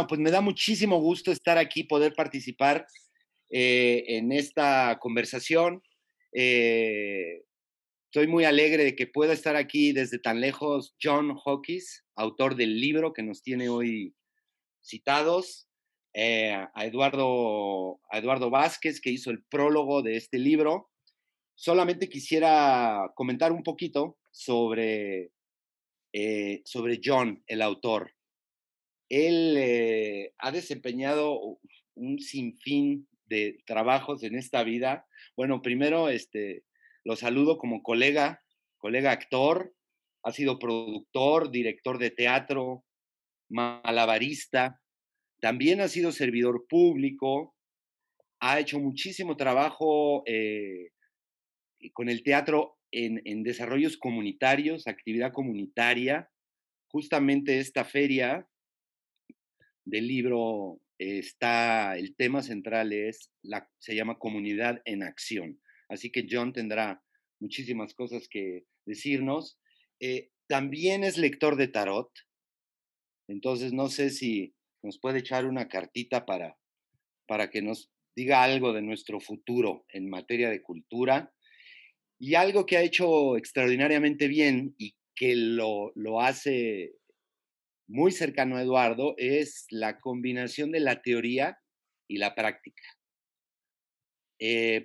pues me da muchísimo gusto estar aquí, poder participar en esta conversación. Eh, Estoy muy alegre de que pueda estar aquí desde tan lejos John Hawkes, autor del libro que nos tiene hoy citados, a Eduardo Vázquez, que hizo el prólogo de este libro. Solamente quisiera comentar un poquito sobre John, el autor. Él ha desempeñado un sinfín de trabajos en esta vida. Bueno, primero lo saludo como colega actor, ha sido productor, director de teatro, malabarista, también ha sido servidor público, ha hecho muchísimo trabajo con el teatro en desarrollos comunitarios, actividad comunitaria. Justamente esta feria del libro el tema central se llama Comunidad en Acción. Así que John tendrá muchísimas cosas que decirnos. También es lector de tarot, entonces no sé si nos puede echar una cartita para que nos diga algo de nuestro futuro en materia de cultura. Y algo que ha hecho extraordinariamente bien y que lo hace muy cercano a Eduardo es la combinación de la teoría y la práctica.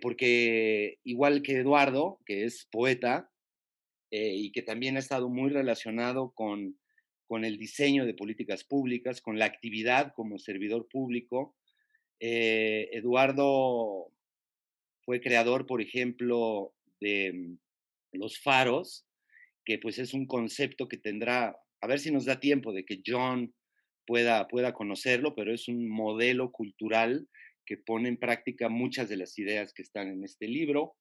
Porque igual que Eduardo, que es poeta y que también ha estado muy relacionado con el diseño de políticas públicas, con la actividad como servidor público, Eduardo fue creador, por ejemplo, de los faros, que pues es un concepto que tendrá, a ver si nos da tiempo de que John pueda conocerlo, pero es un modelo cultural que pone en práctica muchas de las ideas que están en este libro.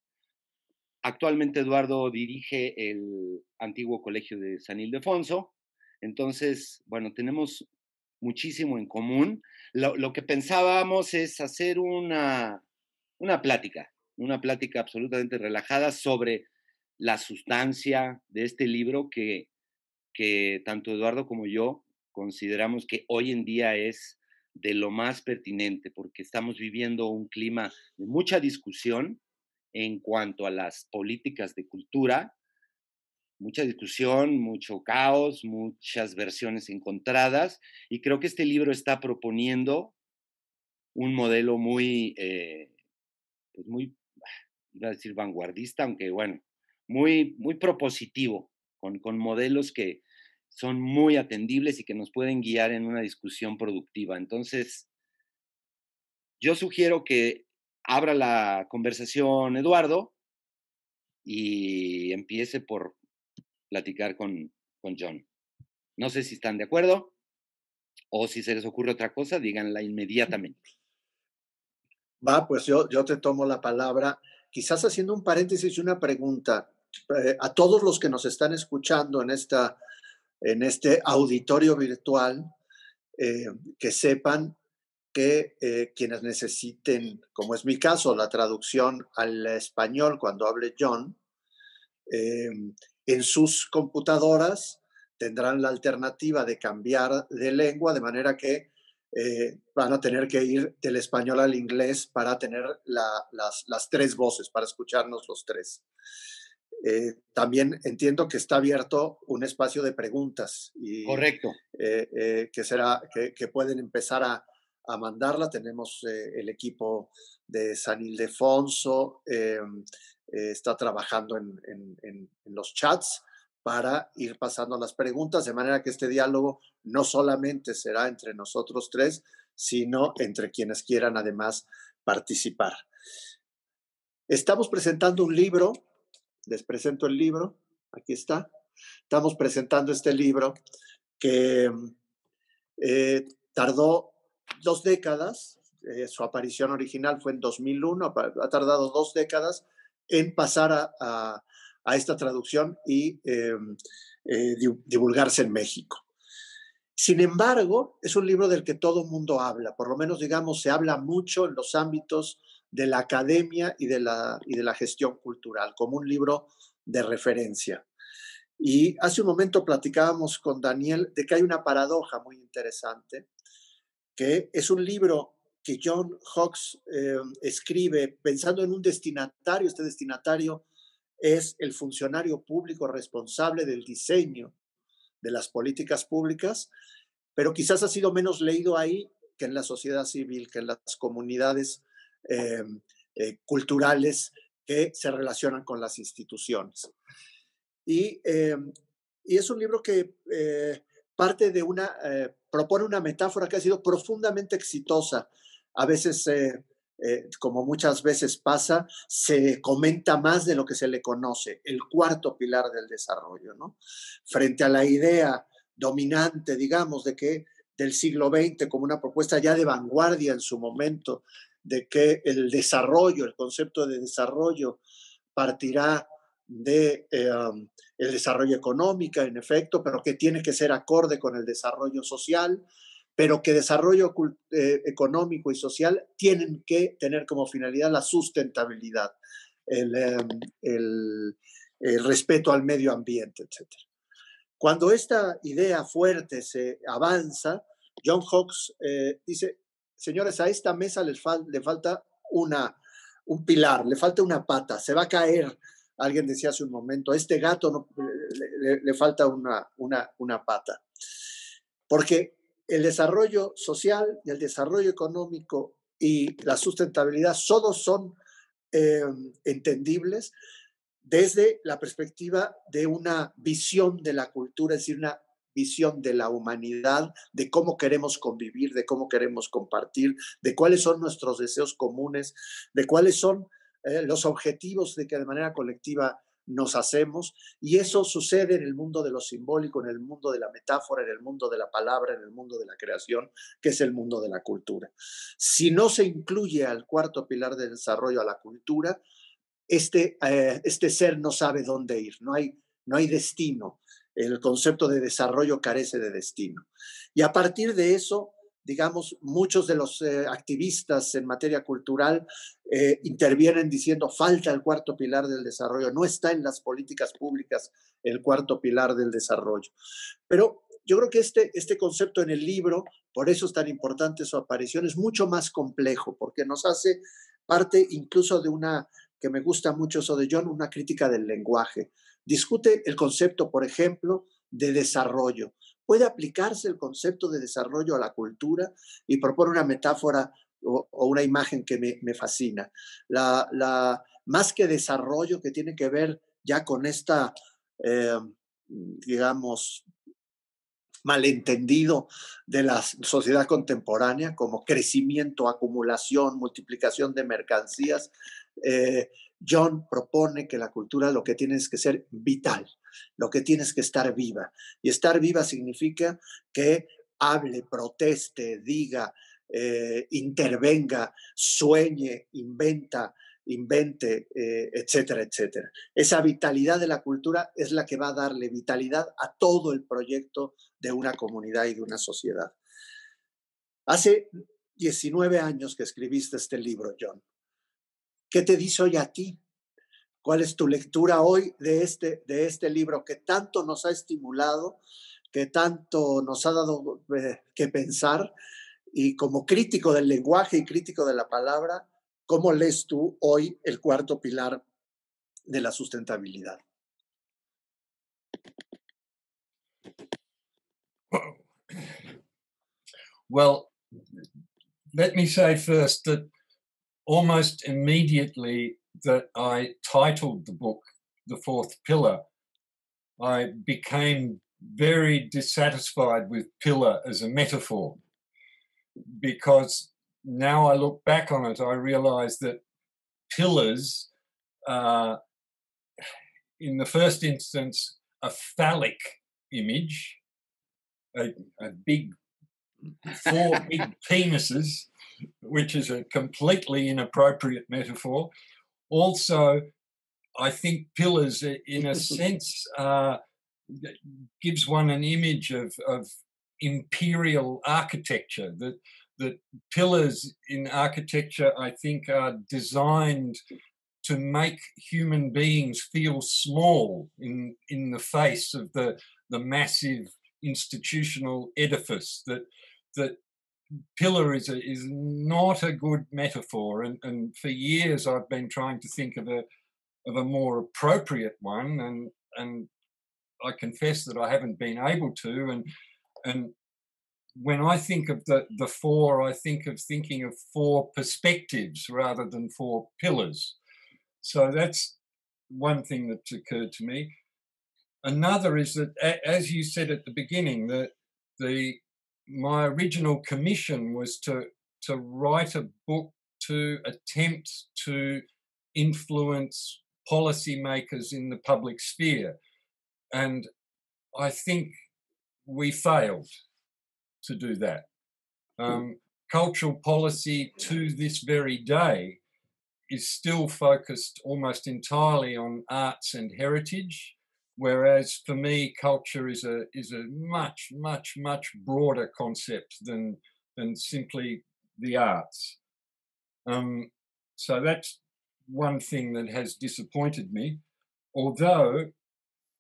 Actualmente Eduardo dirige el antiguo colegio de San Ildefonso, entonces, bueno, tenemos muchísimo en común. Lo que pensábamos es hacer una una plática absolutamente relajada sobre la sustancia de este libro que tanto Eduardo como yo consideramos que hoy en día es de lo más pertinente, porque estamos viviendo un clima de mucha discusión en cuanto a las políticas de cultura, mucha discusión, mucho caos, muchas versiones encontradas, y creo que este libro está proponiendo un modelo pues muy, iba a decir vanguardista, aunque bueno, muy propositivo, con modelos que son muy atendibles y que nos pueden guiar en una discusión productiva. Entonces, yo sugiero que abra la conversación Eduardo y empiece por platicar con John. No sé si están de acuerdo o si se les ocurre otra cosa, díganla inmediatamente. Va, pues yo te tomo la palabra, quizás haciendo un paréntesis y una pregunta. A todos los que nos están escuchando en este auditorio virtual, eh, que sepan que quienes necesiten, como es mi caso, la traducción al español cuando hable John, eh, en sus computadoras tendrán la alternativa de cambiar de lengua, de manera que van a tener que ir del español al inglés para tener las tres voces, para escucharnos los tres. También entiendo que está abierto un espacio de preguntas y Correcto. que pueden empezar a mandarla. Tenemos el equipo de San Ildefonso, está trabajando en los chats para ir pasando las preguntas, de manera que este diálogo no solamente será entre nosotros tres, sino entre quienes quieran además participar. Estamos presentando un libro, les presento el libro, aquí está. Estamos presentando este libro que tardó 2 décadas, su aparición original fue en 2001, ha tardado 2 décadas en pasar a esta traducción y divulgarse en México. Sin embargo, es un libro del que todo el mundo habla, por lo menos, digamos, se habla mucho en los ámbitos de la academia y de la gestión cultural, como un libro de referencia. Y hace un momento platicábamos con Daniel de que hay una paradoja muy interesante, que es un libro que John Hawkes escribe pensando en un destinatario. Este destinatario es el funcionario público responsable del diseño de las políticas públicas, pero quizás ha sido menos leído ahí que en la sociedad civil, que en las comunidades eh, culturales que se relacionan con las instituciones. Y, eh, y es un libro que parte de propone una metáfora que ha sido profundamente exitosa. A veces, como muchas veces pasa, se comenta más de lo que se le conoce, el cuarto pilar del desarrollo, ¿no? Frente a la idea dominante, digamos, de que del siglo XX, como una propuesta ya de vanguardia en su momento, de que el desarrollo, el concepto de desarrollo, partirá de el desarrollo económico, en efecto, pero que tiene que ser acorde con el desarrollo social, pero que desarrollo económico y social tienen que tener como finalidad la sustentabilidad, el, eh, el, el respeto al medio ambiente, etcétera. Cuando esta idea fuerte se avanza, John Hawkes dice, señores, a esta mesa le falta un pilar, le falta una pata, se va a caer. Alguien decía hace un momento, a este gato no, le falta una pata. Porque el desarrollo social y el desarrollo económico y la sustentabilidad solo son eh, entendibles desde la perspectiva de una visión de la cultura, es decir, una visión de la humanidad, de cómo queremos convivir, de cómo queremos compartir, de cuáles son nuestros deseos comunes, de cuáles son los objetivos de que de manera colectiva nos hacemos. Y eso sucede en el mundo de lo simbólico, en el mundo de la metáfora, en el mundo de la palabra, en el mundo de la creación, que es el mundo de la cultura. Si no se incluye al cuarto pilar del desarrollo, a la cultura, este ser no sabe dónde ir, no hay destino. El concepto de desarrollo carece de destino. Y a partir de eso, digamos, muchos de los activistas en materia cultural intervienen diciendo falta el cuarto pilar del desarrollo, no está en las políticas públicas el cuarto pilar del desarrollo. Pero yo creo que este concepto en el libro, por eso es tan importante su aparición, es mucho más complejo, porque nos hace parte incluso de una que me gusta mucho eso de John, una crítica del lenguaje. Discute el concepto, por ejemplo, de desarrollo. ¿Puede aplicarse el concepto de desarrollo a la cultura? Y propone una metáfora o una imagen que me fascina. Más que desarrollo, que tiene que ver ya con esta, digamos, malentendido de la sociedad contemporánea como crecimiento, acumulación, multiplicación de mercancías. John propone que la cultura lo que tiene es que ser vital, lo que tiene es que estar viva. Y estar viva significa que hable, proteste, diga, intervenga, sueñe, invente, etcétera, etcétera. Esa vitalidad de la cultura es la que va a darle vitalidad a todo el proyecto de una comunidad y de una sociedad. Hace 19 años que escribiste este libro, John. ¿Qué te dice hoy a ti? ¿Cuál es tu lectura hoy de este libro que tanto nos ha estimulado, que tanto nos ha dado que pensar? Y como crítico del lenguaje y crítico de la palabra, ¿cómo lees tú hoy el cuarto pilar de la sustentabilidad? Well, let me say first that almost immediately that I titled the book The Fourth Pillar, I became very dissatisfied with pillar as a metaphor, because now I look back on it, I realize that pillars are, in the first instance, a phallic image, a big, 4 big penises, which is a completely inappropriate metaphor. Also, I think pillars, in a sense, gives one an image of imperial architecture. That pillars in architecture, I think, are designed to make human beings feel small in the face of the massive institutional edifice that pillar is not a good metaphor, and for years I've been trying to think of a more appropriate one, and I confess that I haven't been able to. And when I think of the four, I think of thinking of four perspectives rather than four pillars. So that's one thing that's occurred to me. Another is that, as you said at the beginning, that my original commission was to write a book to attempt to influence policymakers in the public sphere, and I think we failed to do that. Cultural policy to this very day is still focused almost entirely on arts and heritage, whereas for me, culture is a much, much, much broader concept than simply the arts. So that's one thing that has disappointed me. Although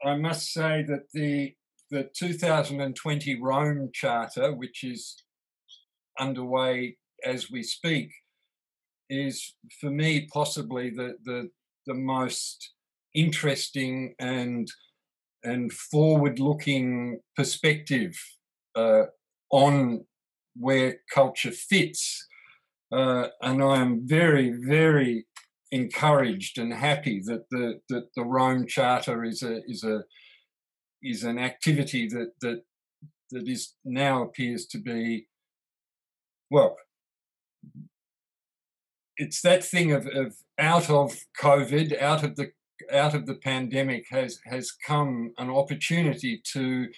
I must say that the 2020 Rome Charter, which is underway as we speak, is for me possibly the most interesting and forward-looking perspective on where culture fits, and I am very, very encouraged and happy that the Rome Charter is an activity that is now appears to be, well, it's that thing of out of COVID, out of the pandemic has come an opportunity to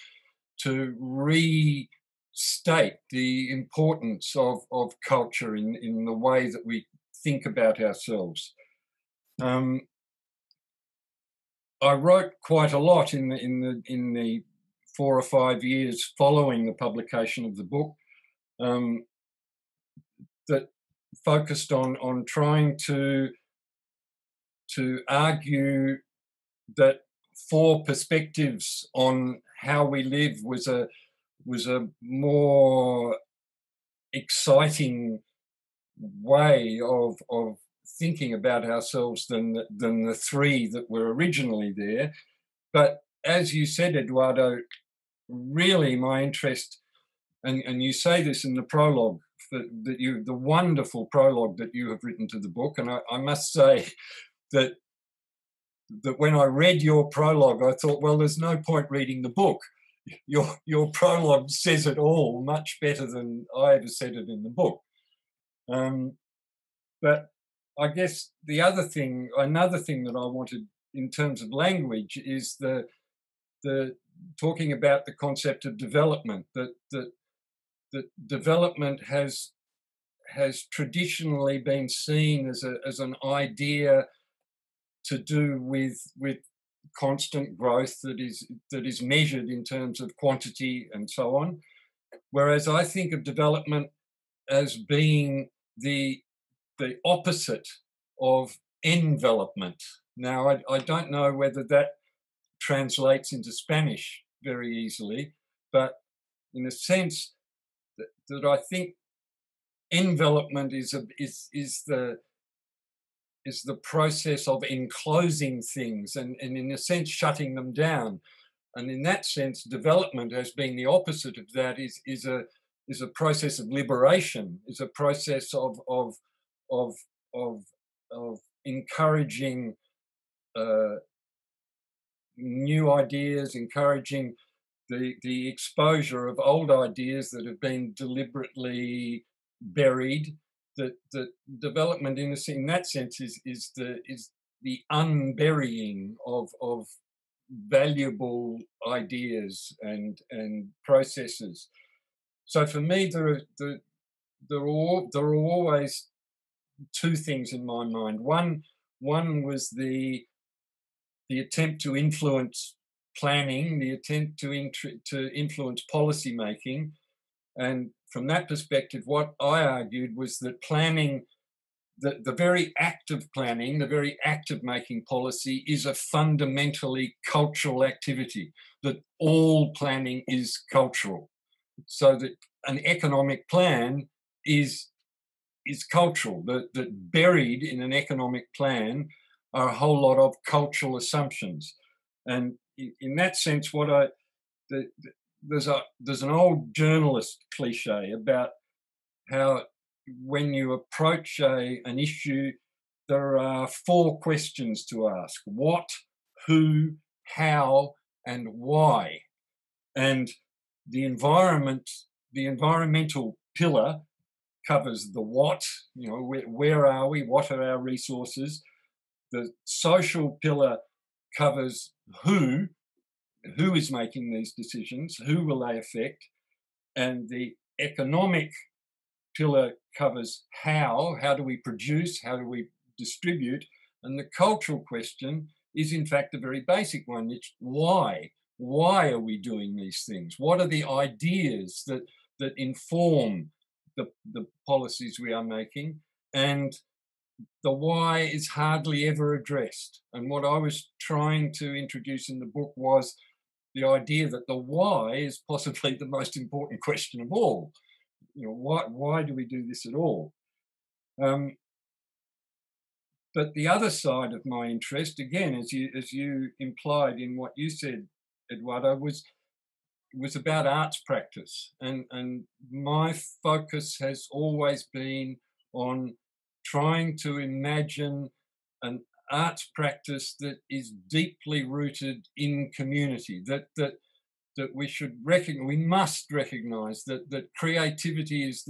restate the importance of culture in the way that we think about ourselves. I wrote quite a lot in the 4 or 5 years following the publication of the book, that focused on trying to argue that four perspectives on how we live was a more exciting way of thinking about ourselves than the three that were originally there. But as you said, Eduardo, really my interest, and you say this in the prologue, the wonderful prologue that you have written to the book, and I must say that when I read your prologue, I thought, well, there's no point reading the book. Your prologue says it all much better than I ever said it in the book. But I guess another thing that I wanted in terms of language is the talking about the concept of development, that development has traditionally been seen as an idea to do with constant growth that is measured in terms of quantity and so on, whereas I think of development as being the opposite of envelopment. Now, I don't know whether that translates into Spanish very easily, but in a sense that I think envelopment is the process of enclosing things and in a sense shutting them down. And in that sense, development as being the opposite of that is a process of liberation, is a process of encouraging new ideas, encouraging the exposure of old ideas that have been deliberately buried. That development in that sense is the unburying of valuable ideas and processes. So for me, there are always two things in my mind. One was the attempt to influence planning, the attempt to influence policy making, and from that perspective, what I argued was that planning, the very act of planning, the very act of making policy is a fundamentally cultural activity, that all planning is cultural. so that an economic plan is cultural. That buried in an economic plan are a whole lot of cultural assumptions, and in that sense, the, there's an old journalist cliche about how when you approach an issue, there are four questions to ask: what, who, how, and why. And the environmental pillar covers the what, where are we, what are our resources. The social pillar covers who is making these decisions, who will they affect, and the economic pillar covers how do we produce, how do we distribute, and the cultural question is in fact a very basic one. It's why. Why are we doing these things? What are the ideas that inform the policies we are making? And the why is hardly ever addressed. And what I was trying to introduce in the book was the idea that the why is possibly the most important question of all. Why do we do this at all? But the other side of my interest, again, as you implied in what you said, Eduardo, was about arts practice, and my focus has always been on trying to imagine an arts practice that is deeply rooted in community. That we must recognize that creativity is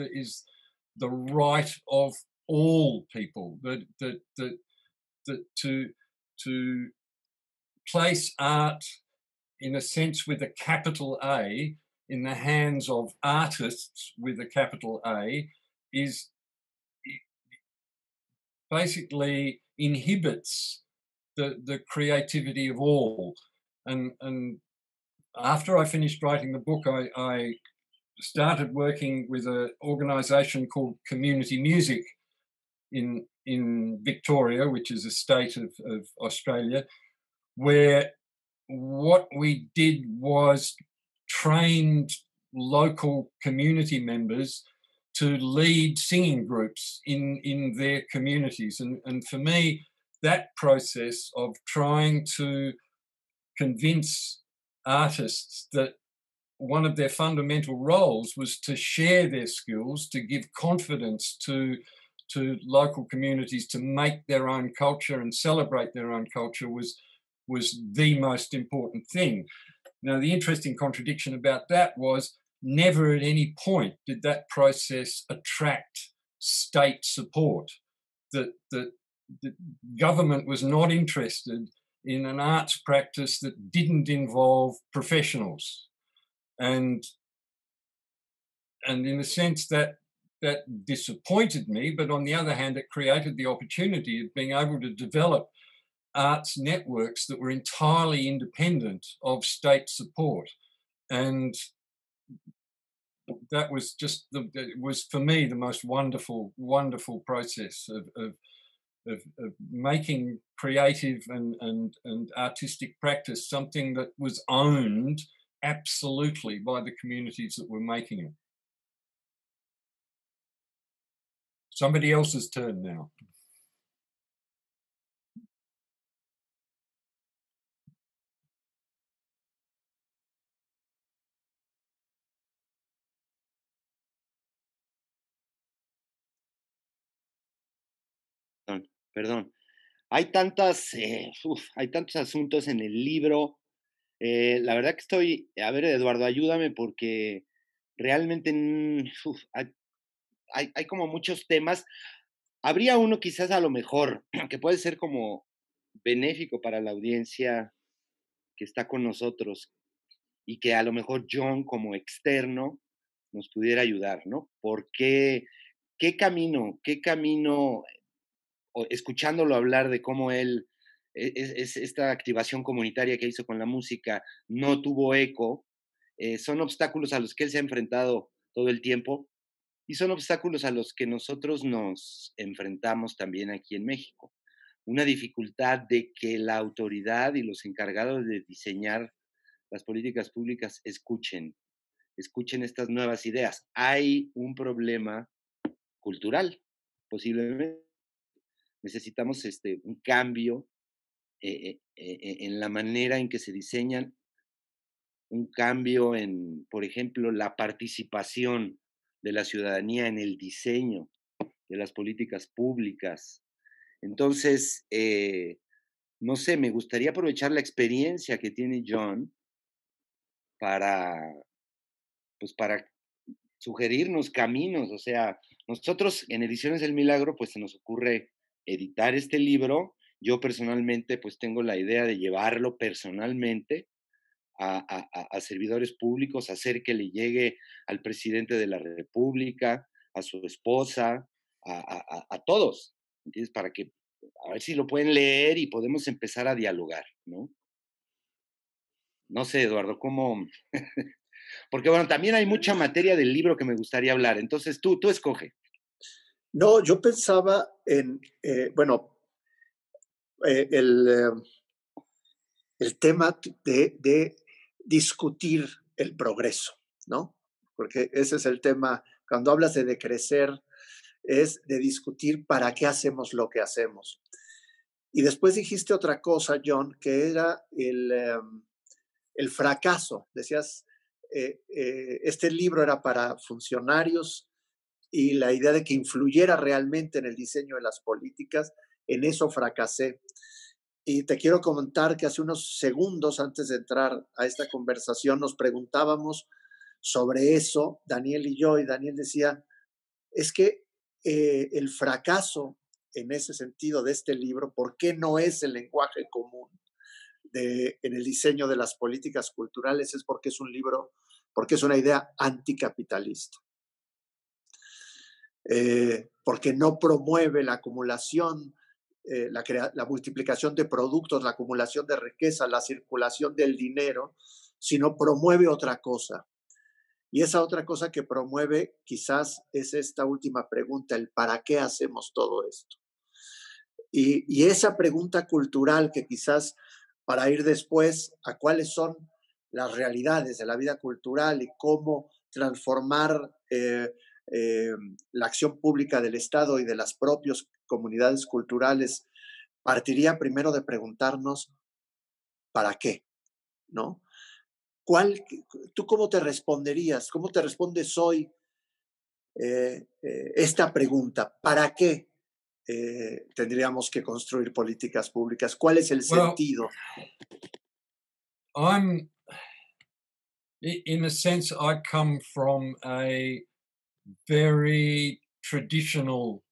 the right of all people. That to place art in a sense with a capital A in the hands of artists with a capital A is basically inhibits the creativity of all. And after I finished writing the book, I started working with an organisation called Community Music in Victoria, which is a state of Australia, where what we did was trained local community members to lead singing groups in their communities. And for me, that process of trying to convince artists that one of their fundamental roles was to share their skills, to give confidence to local communities to make their own culture and celebrate their own culture was the most important thing. Now, the interesting contradiction about that was never at any point did that process attract state support. That the government was not interested in an arts practice that didn't involve professionals. And in a sense that disappointed me, but on the other hand, it created the opportunity of being able to develop arts networks that were entirely independent of state support. And that was just it was for me the most wonderful process of making creative and artistic practice something that was owned absolutely by the communities that were making it. Somebody else's turn now. Perdón. Hay hay tantos asuntos en el libro. La verdad que estoy, a ver, Eduardo, ayúdame porque realmente hay como muchos temas. Habría uno quizás a lo mejor que puede ser como benéfico para la audiencia que está con nosotros y que a lo mejor John como externo nos pudiera ayudar, ¿no? Porque qué camino, escuchándolo hablar de cómo él, esta activación comunitaria que hizo con la música no tuvo eco, son obstáculos a los que él se ha enfrentado todo el tiempo y son obstáculos a los que nosotros nos enfrentamos también aquí en México. Una dificultad de que la autoridad y los encargados de diseñar las políticas públicas escuchen. escuchen estas nuevas ideas. Hay un problema cultural, posiblemente. Necesitamos un cambio en la manera en que se diseñan, un cambio en, por ejemplo, la participación de la ciudadanía en el diseño de las políticas públicas. Entonces, no sé, me gustaría aprovechar la experiencia que tiene John para, pues, para sugerirnos caminos. O sea, nosotros en Ediciones del Milagro, pues se nos ocurre editar este libro. Yo personalmente, pues tengo la idea de llevarlo personalmente a servidores públicos, hacer que le llegue al presidente de la República, a su esposa, a todos, ¿entiendes? Para que, a ver si lo pueden leer y podemos empezar a dialogar, ¿no? No sé, Eduardo, ¿cómo? Porque bueno, también hay mucha materia del libro que me gustaría hablar, entonces tú escoge. No, yo pensaba en, bueno, eh, el, eh, el tema de discutir el progreso, ¿no? Porque ese es el tema, cuando hablas de decrecer, es de discutir para qué hacemos lo que hacemos. Y después dijiste otra cosa, John, que era el fracaso. Decías, este libro era para funcionarios y la idea de que influyera realmente en el diseño de las políticas, en eso fracasé. Y te quiero comentar que hace unos segundos antes de entrar a esta conversación nos preguntábamos sobre eso, Daniel y yo, y Daniel decía, es que el fracaso en ese sentido de este libro, ¿por qué no es el lenguaje común en el diseño de las políticas culturales? Es porque es un libro, porque es una idea anticapitalista. Porque no promueve la acumulación, la multiplicación de productos, la acumulación de riqueza, la circulación del dinero, sino promueve otra cosa. Y esa otra cosa que promueve quizás es esta última pregunta, el ¿para qué hacemos todo esto? Y esa pregunta cultural que quizás para ir después a cuáles son las realidades de la vida cultural y cómo transformar eh, la acción pública del Estado y de las propias comunidades culturales, partiría primero de preguntarnos ¿para qué? ¿No? ¿Cuál, ¿Tú cómo te responderías? ¿Cómo te respondes hoy esta pregunta? ¿Para qué tendríamos que construir políticas públicas? ¿Cuál es el sentido? I'm, in a sense, I come from a very traditional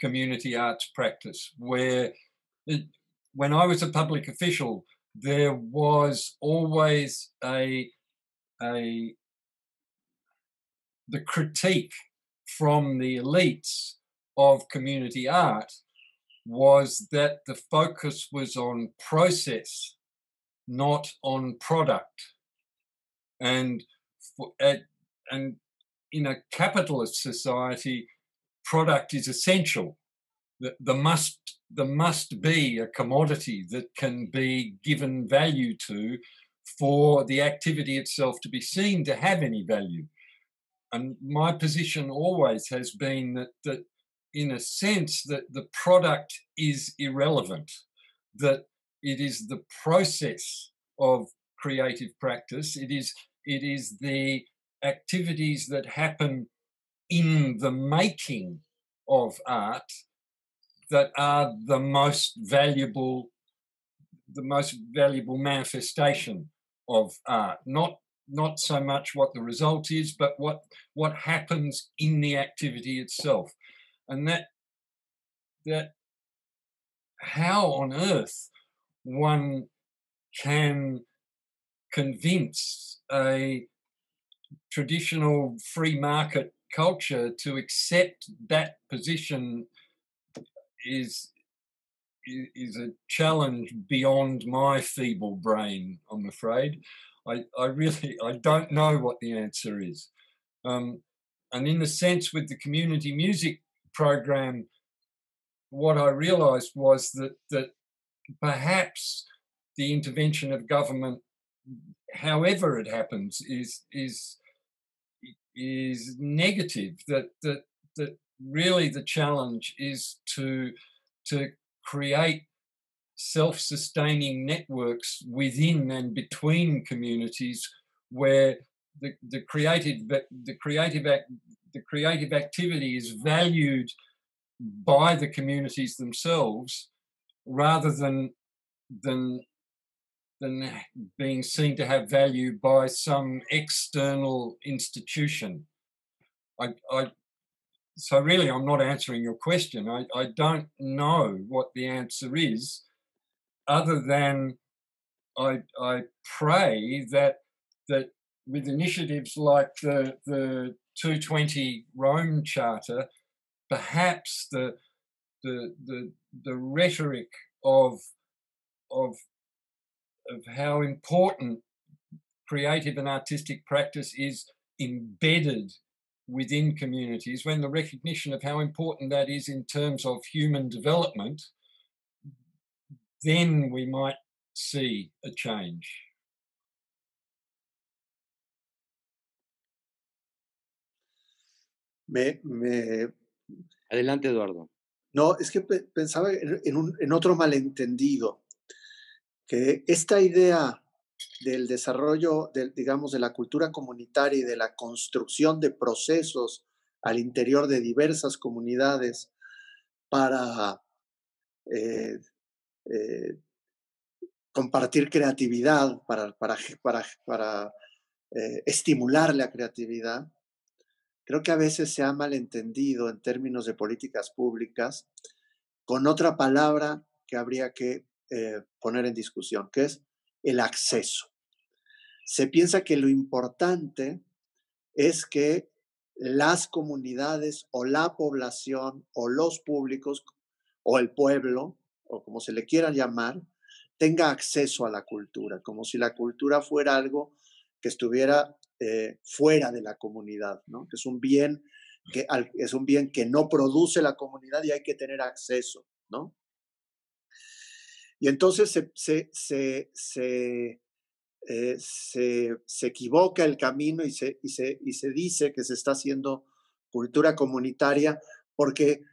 community arts practice where when I was a public official, there was always the critique from the elites of community art was that the focus was on process, not on product. And and in a capitalist society, product is essential. There must be a commodity that can be given value to for the activity itself to be seen to have any value. And my position always has been that in a sense, that the product is irrelevant, that it is the process of creative practice. It is the activities that happen in the making of art that are the most valuable manifestation of art, not so much what the result is, but what happens in the activity itself. And that how on earth one can convince a traditional free market culture to accept that position is a challenge beyond my feeble brain, I'm afraid. I really don't know what the answer is. And in a sense, with the community music program, what I realised was that perhaps the intervention of government however it happens, is negative. That really the challenge is to create self-sustaining networks within and between communities where the creative activity is valued by the communities themselves rather than being seen to have value by some external institution. So really, I'm not answering your question. I don't know what the answer is, other than I pray that with initiatives like the 220 Rome Charter, perhaps the rhetoric of how important creative and artistic practice is embedded within communities, when the recognition of how important that is in terms of human development, then we might see a change. Adelante, Eduardo. No, es que pensaba en otro malentendido, que esta idea del desarrollo, digamos, de la cultura comunitaria y de la construcción de procesos al interior de diversas comunidades para compartir creatividad, para estimular la creatividad, creo que a veces se ha malentendido en términos de políticas públicas con otra palabra que habría que poner en discusión, que es el acceso. Se piensa que lo importante es que las comunidades o la población o los públicos o el pueblo, o como se le quiera llamar, tenga acceso a la cultura, como si la cultura fuera algo que estuviera fuera de la comunidad, ¿no? Que es un bien que no produce la comunidad y hay que tener acceso, ¿no? Y entonces se equivoca el camino y se dice que se está haciendo cultura comunitaria porque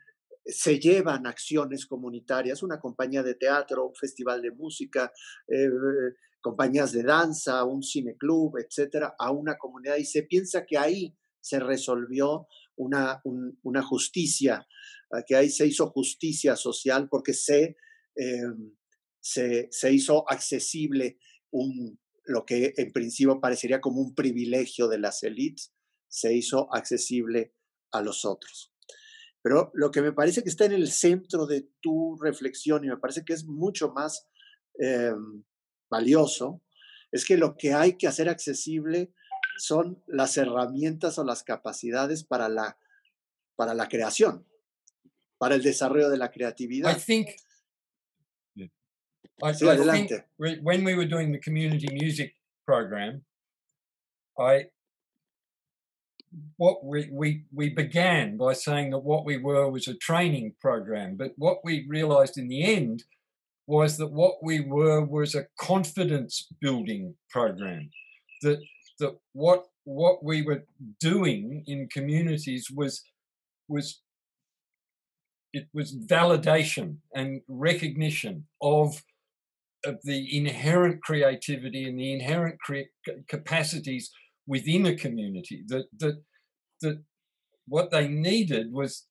se llevan acciones comunitarias, una compañía de teatro, un festival de música, compañías de danza, un cineclub, etcétera, a una comunidad y se piensa que ahí se resolvió una justicia, que ahí se hizo justicia social porque se hizo accesible lo que en principio parecería como un privilegio de las élites, se hizo accesible a los otros. Pero lo que me parece que está en el centro de tu reflexión y me parece que es mucho más valioso, es que lo que hay que hacer accesible son las herramientas o las capacidades para la creación, para el desarrollo de la creatividad. Sí, adelante. I think when we were doing the community music program, we began by saying that what we were was a training program, but what we realized in the end was that what we were was a confidence building program. That what we were doing in communities was validation and recognition of the inherent creativity and the inherent capacities within a community. That what they needed was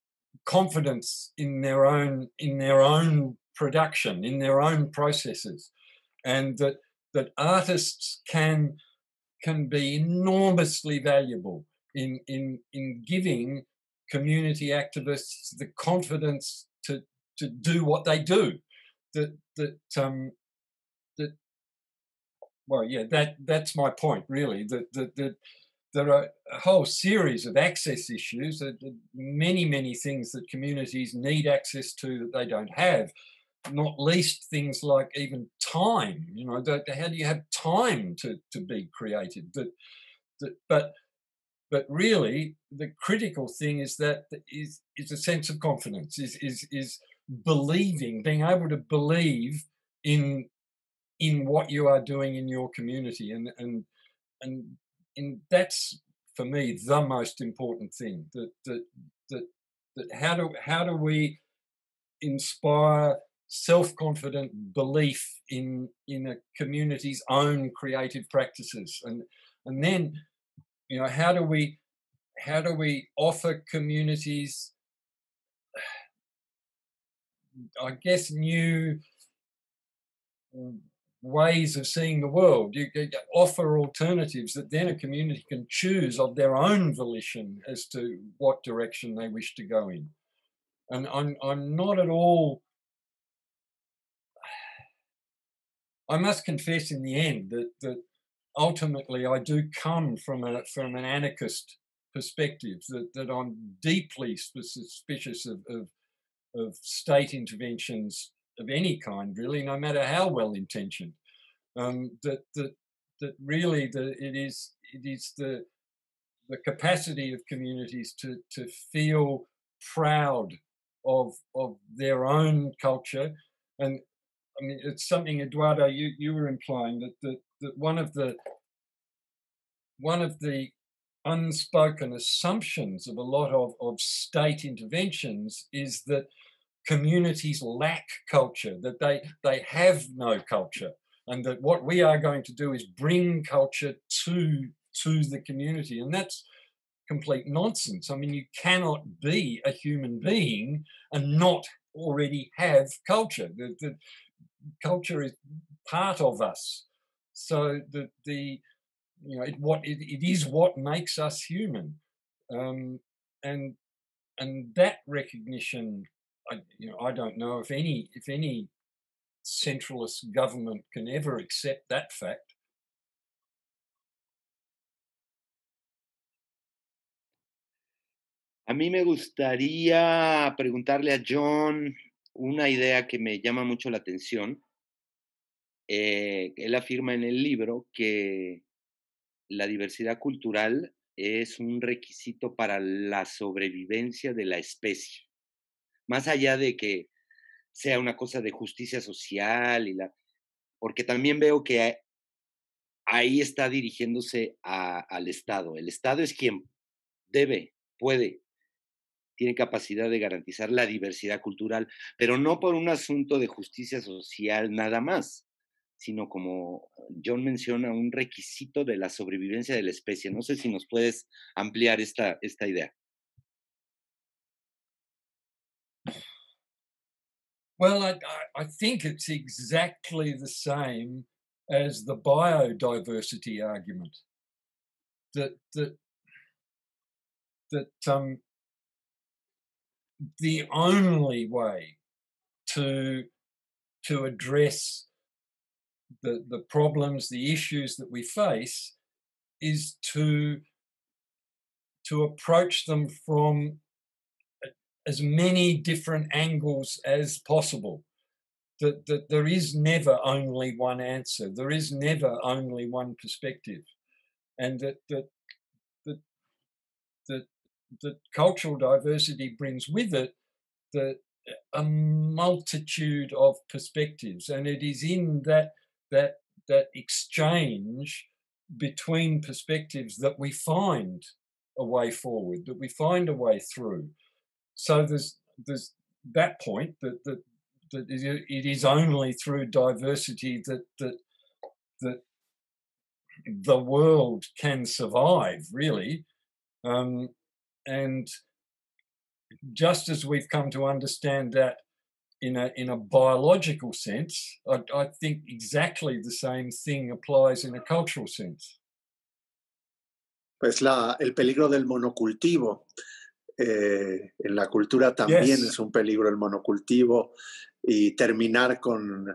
confidence in their own production, in their own processes, and that artists can be enormously valuable in giving community activists the confidence to do what they do. That's my point, really. That there are a whole series of access issues, many things that communities need access to that they don't have, not least things like even time. You know, how do you have time to be creative? But really, the critical thing is a sense of confidence, is believing, being able to believe in in what you are doing in your community, and that's for me the most important thing. That how do we inspire self-confident belief in a community's own creative practices, and then how do we offer communities, I guess, new ways of seeing the world. You offer alternatives that then a community can choose of their own volition as to what direction they wish to go in. And I'm not at all. I must confess in the end that ultimately I do come from an anarchist perspective, that I'm deeply suspicious of state interventions of any kind, really, no matter how well intentioned. That really it is the capacity of communities to feel proud of their own culture. And I mean, it's something, Eduardo, you were implying that one of the unspoken assumptions of a lot of state interventions is that communities lack culture, that they have no culture, and that what we are going to do is bring culture to the community. And that's complete nonsense. I mean, you cannot be a human being and not already have culture. The culture is part of us. So it is what makes us human, and that recognition. I don't know if any centralist government can ever accept that fact. A mí me gustaría preguntarle a John una idea que me llama mucho la atención. Él afirma en el libro que la diversidad cultural es un requisito para la sobrevivencia de la especie. Más allá de que sea una cosa de justicia social porque también veo que ahí está dirigiéndose al Estado. El Estado es quien tiene capacidad de garantizar la diversidad cultural, pero no por un asunto de justicia social nada más, sino, como John menciona, un requisito de la sobrevivencia de la especie. No sé si nos puedes ampliar esta idea. Well, I think it's exactly the same as the biodiversity argument. That the only way to address the problems, the issues that we face, is to approach them from as many different angles as possible. That there is never only one answer. There is never only one perspective, and that cultural diversity brings with it a multitude of perspectives, and it is in that exchange between perspectives that we find a way forward, that we find a way through. So there's that point that it is only through diversity that the world can survive, really. And just as we've come to understand that in a biological sense, I think exactly the same thing applies in a cultural sense. Pues el peligro del monocultivo. En la cultura también es un peligro el monocultivo, y terminar con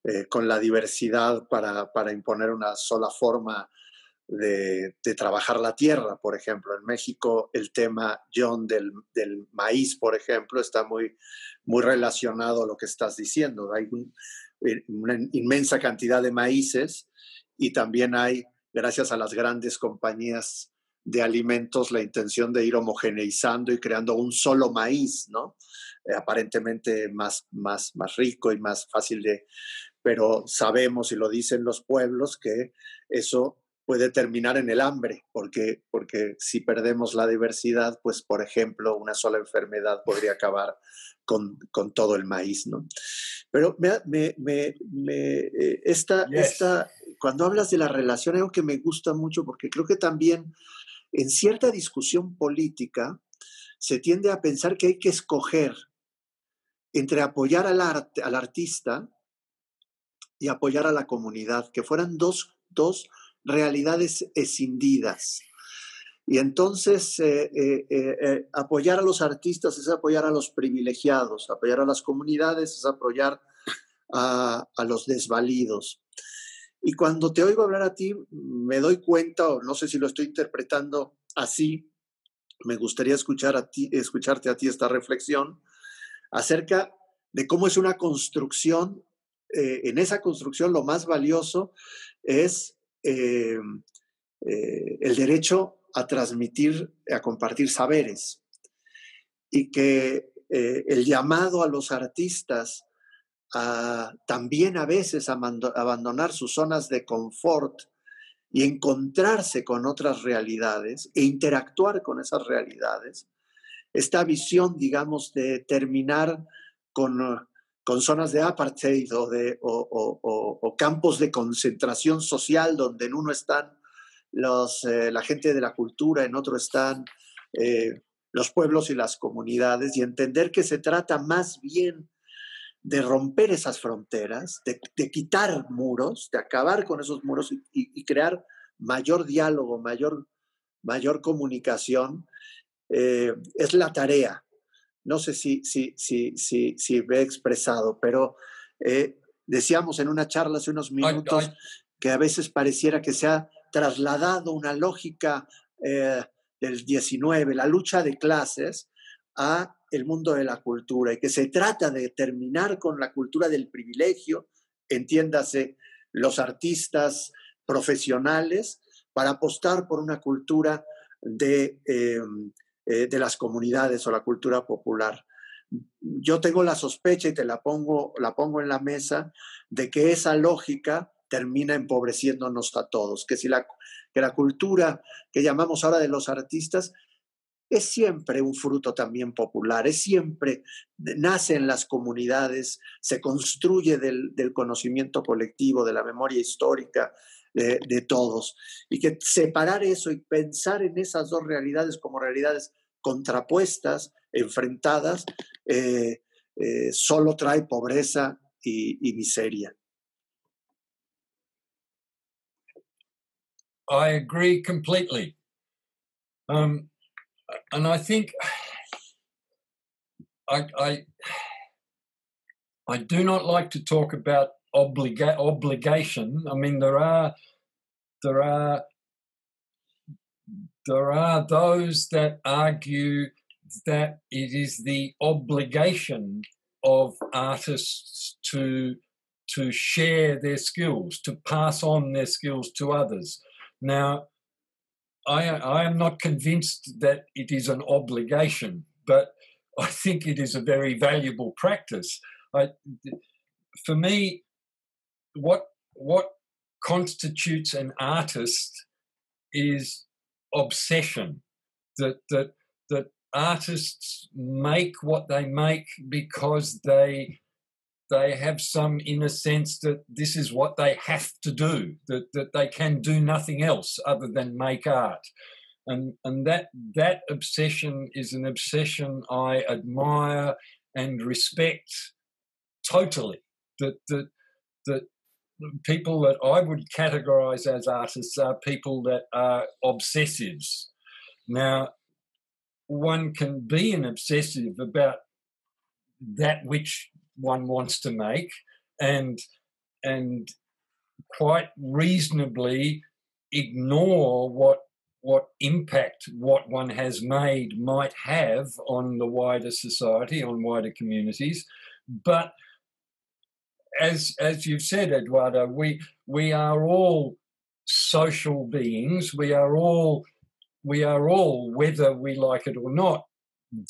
la diversidad para imponer una sola forma de trabajar la tierra. Por ejemplo, en México el tema, John, del maíz, por ejemplo, está muy, muy relacionado a lo que estás diciendo. Hay una inmensa cantidad de maíces, y también hay, gracias a las grandes compañías de alimentos, la intención de ir homogeneizando y creando un solo maíz, ¿no? Aparentemente más rico y más fácil pero sabemos, y lo dicen los pueblos, que eso puede terminar en el hambre, porque si perdemos la diversidad, pues, por ejemplo, una sola enfermedad podría acabar con todo el maíz, ¿no? Pero cuando hablas de la relación, algo que me gusta mucho, porque creo que también en cierta discusión política se tiende a pensar que hay que escoger entre apoyar al artista y apoyar a la comunidad, que fueran dos realidades escindidas. Y entonces apoyar a los artistas es apoyar a los privilegiados, apoyar a las comunidades es apoyar a los desvalidos. Y cuando te oigo hablar a ti, me doy cuenta, o no sé si lo estoy interpretando así, me gustaría escucharte a ti esta reflexión acerca de cómo es una construcción. En esa construcción lo más valioso es el derecho a transmitir, a compartir saberes, y que el llamado a los artistas también a veces a abandonar sus zonas de confort y encontrarse con otras realidades e interactuar con esas realidades. Esta visión, digamos, de terminar con zonas de apartheid o campos de concentración social, donde en uno están la gente de la cultura, en otro están los pueblos y las comunidades, y entender que se trata más bien de romper esas fronteras, de quitar muros, de acabar con esos muros y crear mayor diálogo, mayor comunicación. Es la tarea. No sé si me he expresado, pero decíamos en una charla hace unos minutos que a veces pareciera que se ha trasladado una lógica del 19, la lucha de clases, a el mundo de la cultura, y que se trata de terminar con la cultura del privilegio, entiéndase, los artistas profesionales, para apostar por una cultura de las comunidades o la cultura popular. Yo tengo la sospecha, y la pongo en la mesa, de que esa lógica termina empobreciéndonos a todos, que la cultura que llamamos ahora de los artistas es siempre un fruto también popular, nace en las comunidades, se construye del conocimiento colectivo, de la memoria histórica de todos, y que separar eso y pensar en esas dos realidades como realidades contrapuestas, enfrentadas, solo trae pobreza y miseria. I agree completely. And I think I do not like to talk about obligation. I mean, there are those that argue that it is the obligation of artists to share their skills, to pass on their skills to others. Now, I am not convinced that it is an obligation, but I think it is a very valuable practice. For me, what constitutes an artist is obsession. That artists make what they make because they have some inner sense that this is what they have to do, that they can do nothing else other than make art. And that obsession is an obsession I admire and respect totally. That people that I would categorize as artists are people that are obsessives. Now, one can be an obsessive about that which one wants to make, and quite reasonably ignore what impact what one has made might have on the wider society, on wider communities. But as you've said, Eduardo, we are all social beings. We are all, whether we like it or not,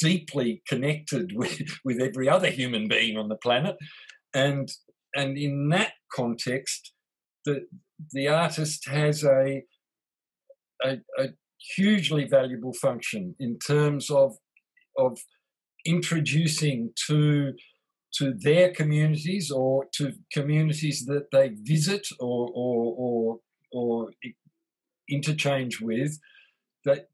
deeply connected with every other human being on the planet. And in that context, the artist has a hugely valuable function in terms of introducing to their communities or to communities that they visit or interchange with, that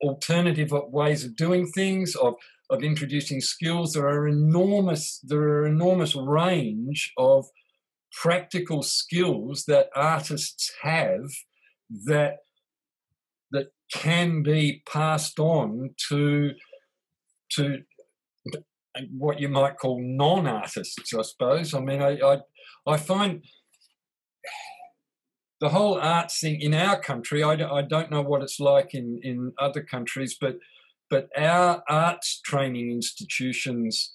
alternative ways of doing things, of introducing skills. There are enormous range of practical skills that artists have that can be passed on to what you might call non-artists, I suppose. I mean, I find the whole arts thing in our country, I don't know what it's like in other countries, but our arts training institutions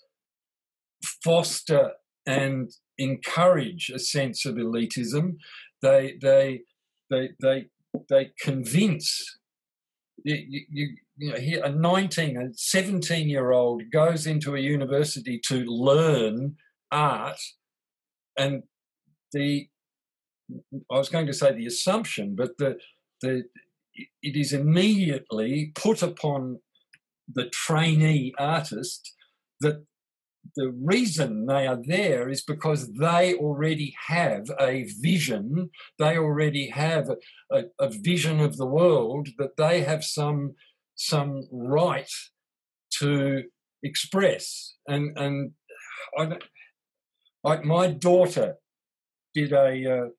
foster and encourage a sense of elitism. They convince you know, here a 17-year-old goes into a university to learn art, and I was going to say the assumption, but it is immediately put upon the trainee artist that the reason they are there is because they already have a vision, they already have a vision of the world that they have some right to express. And my daughter did a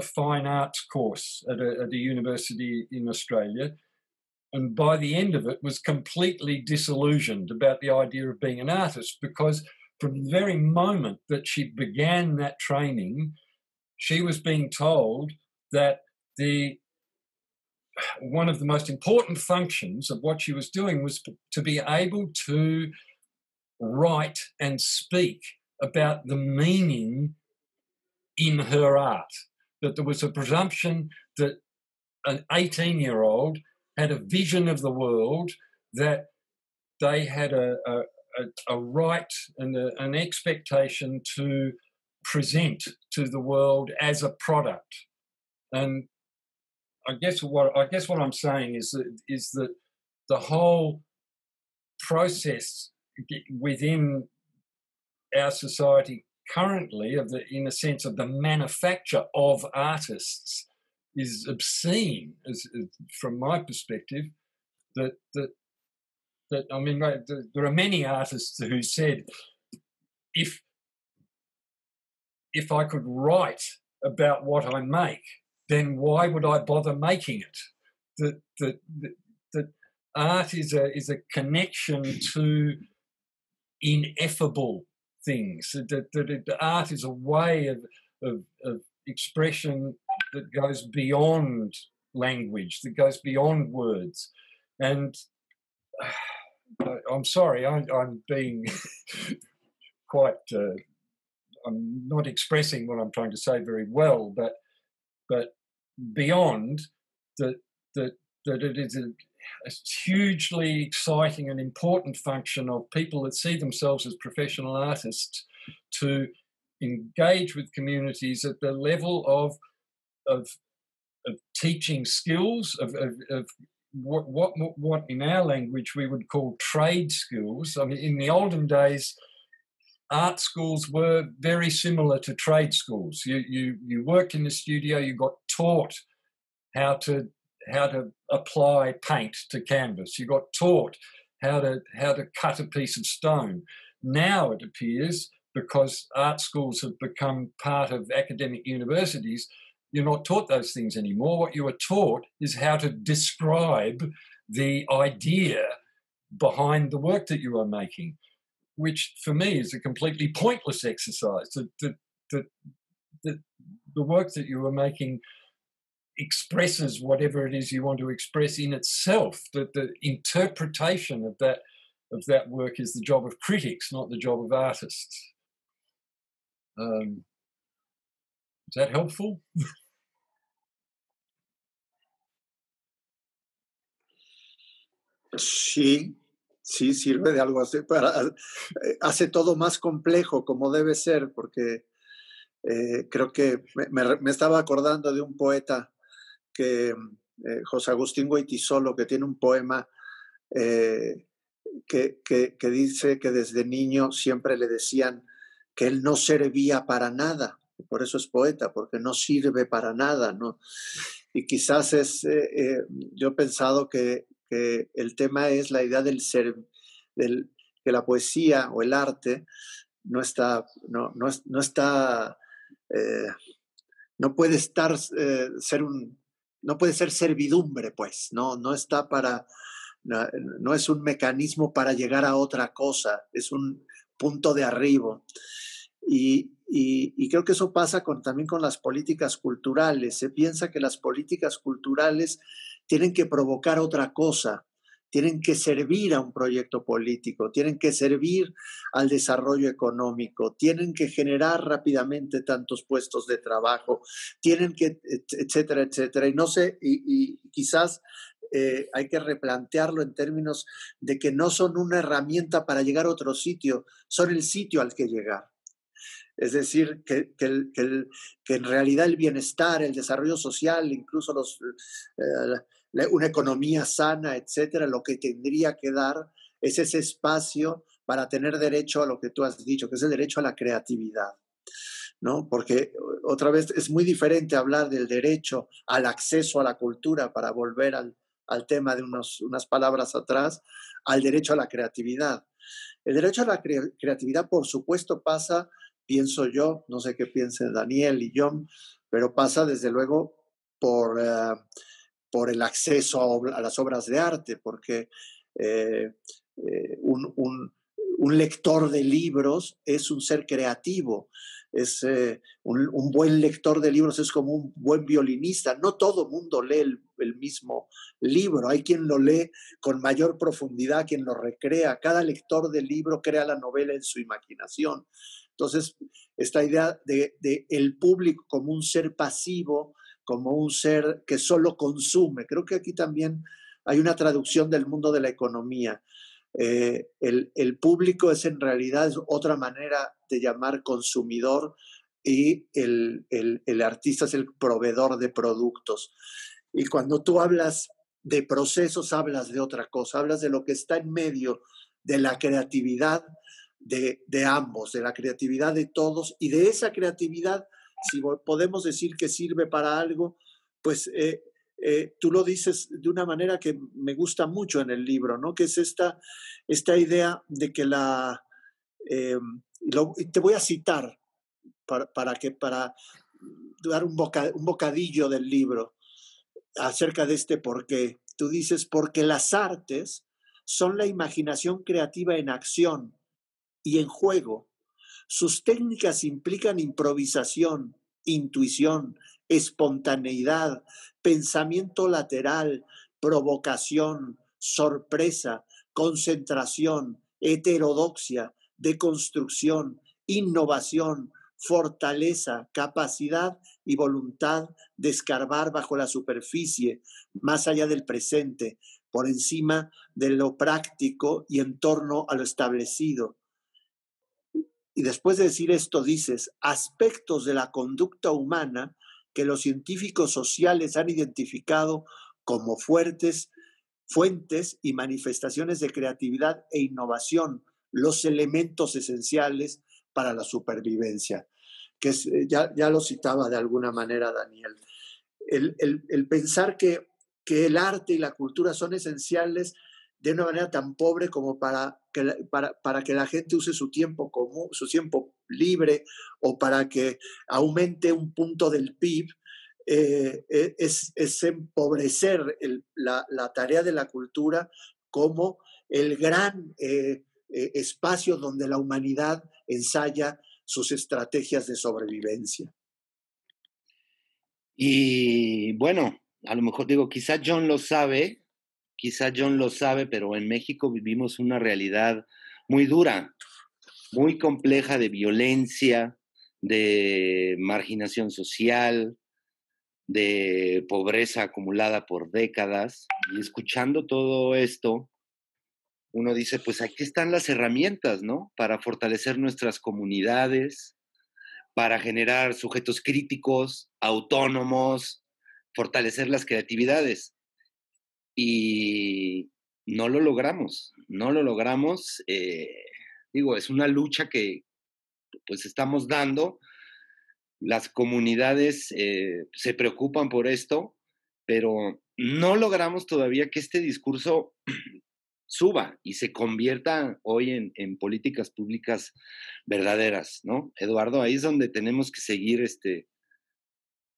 fine arts course at a university in Australia, and by the end of it was completely disillusioned about the idea of being an artist, because from the very moment that she began that training, she was being told that one of the most important functions of what she was doing was to be able to write and speak about the meaning in her art, that there was a presumption that an 18-year-old had a vision of the world, that they had a right and an expectation to present to the world as a product. And I guess what I'm saying is that the whole process within our society currently, in the sense of the manufacture of artists, is obscene, from my perspective. That I mean, there are many artists who said, if I could write about what I make, then why would I bother making it? That art is a connection to ineffable things. That art is a way of expression that goes beyond language, that goes beyond words. And I'm sorry, I'm being quite. I'm not expressing what I'm trying to say very well, but beyond that it is a hugely exciting and important function of people that see themselves as professional artists to engage with communities at the level of teaching skills, of what in our language we would call trade skills. I mean, in the olden days, art schools were very similar to trade schools. You worked in the studio, you got taught how to apply paint to canvas. You got taught how to cut a piece of stone. Now it appears, because art schools have become part of academic universities, you're not taught those things anymore. What you are taught is how to describe the idea behind the work that you are making, which for me is a completely pointless exercise. The work that you are making expresses whatever it is you want to express in itself. The interpretation of that work is the job of critics, not the job of artists. Is that helpful? Sí, sirve de algo así, hace todo más complejo como debe ser, porque Creo que me estaba acordando de un poeta que José Agustín Goytisolo, que tiene un poema eh, que dice que desde niño siempre le decían que él no servía para nada. Por eso es poeta, porque no sirve para nada, ¿no? Y quizás yo he pensado que el tema es la idea del ser, que la poesía o el arte no está, no está, eh, no puede estar, no puede ser servidumbre, pues, no está para, no es un mecanismo para llegar a otra cosa, es un punto de arribo. Y creo que eso pasa también con las políticas culturales. Se piensa que las políticas culturales tienen que provocar otra cosa, tienen que servir a un proyecto político, tienen que servir al desarrollo económico, tienen que generar rápidamente tantos puestos de trabajo, tienen que, etcétera, etcétera. Y no sé, y quizás hay que replantearlo en términos de que no son una herramienta para llegar a otro sitio, son el sitio al que llegar. Es decir, que en realidad el bienestar, el desarrollo social, incluso una economía sana, etcétera, lo que tendría que dar es ese espacio para tener derecho a lo que tú has dicho, que es el derecho a la creatividad, ¿no? Porque otra vez es muy diferente hablar del derecho al acceso a la cultura, para volver al tema de unas palabras atrás, al derecho a la creatividad. El derecho a la creatividad, por supuesto, pasa, pienso yo, no sé qué piensen Daniel y John, pero pasa desde luego por el acceso a las obras de arte, porque eh, un lector de libros es un ser creativo. Es un buen lector de libros es como un buen violinista. No todo mundo lee el mismo libro. Hay quien lo lee con mayor profundidad, quien lo recrea. Cada lector del libro crea la novela en su imaginación. Entonces, esta idea de el público como un ser pasivo, como un ser que solo consume. Creo que aquí también hay una traducción del mundo de la economía. El público es en realidad otra manera de llamar consumidor, y el artista es el proveedor de productos. Y cuando tú hablas de procesos, hablas de otra cosa, hablas de lo que está en medio de la creatividad de ambos, de la creatividad de todos, y de esa creatividad, si podemos decir que sirve para algo, pues tú lo dices de una manera que me gusta mucho en el libro, ¿no? Que es esta idea de que te voy a citar para dar un bocadillo del libro acerca de este porqué. Tú dices, porque las artes son la imaginación creativa en acción y en juego. Sus técnicas implican improvisación, intuición, espontaneidad, pensamiento lateral, provocación, sorpresa, concentración, heterodoxia, deconstrucción, innovación, fortaleza, capacidad y voluntad de escarbar bajo la superficie, más allá del presente, por encima de lo práctico y en torno a lo establecido. Y después de decir esto dices, aspectos de la conducta humana que los científicos sociales han identificado como fuentes y manifestaciones de creatividad e innovación, los elementos esenciales para la supervivencia. Que ya lo citaba de alguna manera Daniel. El pensar que el arte y la cultura son esenciales de una manera tan pobre como para que la gente use su tiempo común, su tiempo libre, o para que aumente un punto del PIB, es empobrecer la tarea de la cultura como el gran espacio donde la humanidad ensaya sus estrategias de sobrevivencia. Y bueno, a lo mejor digo, quizá John lo sabe, pero en México vivimos una realidad muy dura, muy compleja, de violencia, de marginación social, de pobreza acumulada por décadas. Y escuchando todo esto, uno dice, pues aquí están las herramientas, ¿no? Para fortalecer nuestras comunidades, para generar sujetos críticos, autónomos, fortalecer las creatividades. Y no lo logramos, no lo logramos. Digo, es una lucha que pues estamos dando. Las comunidades se preocupan por esto, pero no logramos todavía que este discurso suba y se convierta hoy en políticas públicas verdaderas, ¿no? Eduardo, ahí es donde tenemos que seguir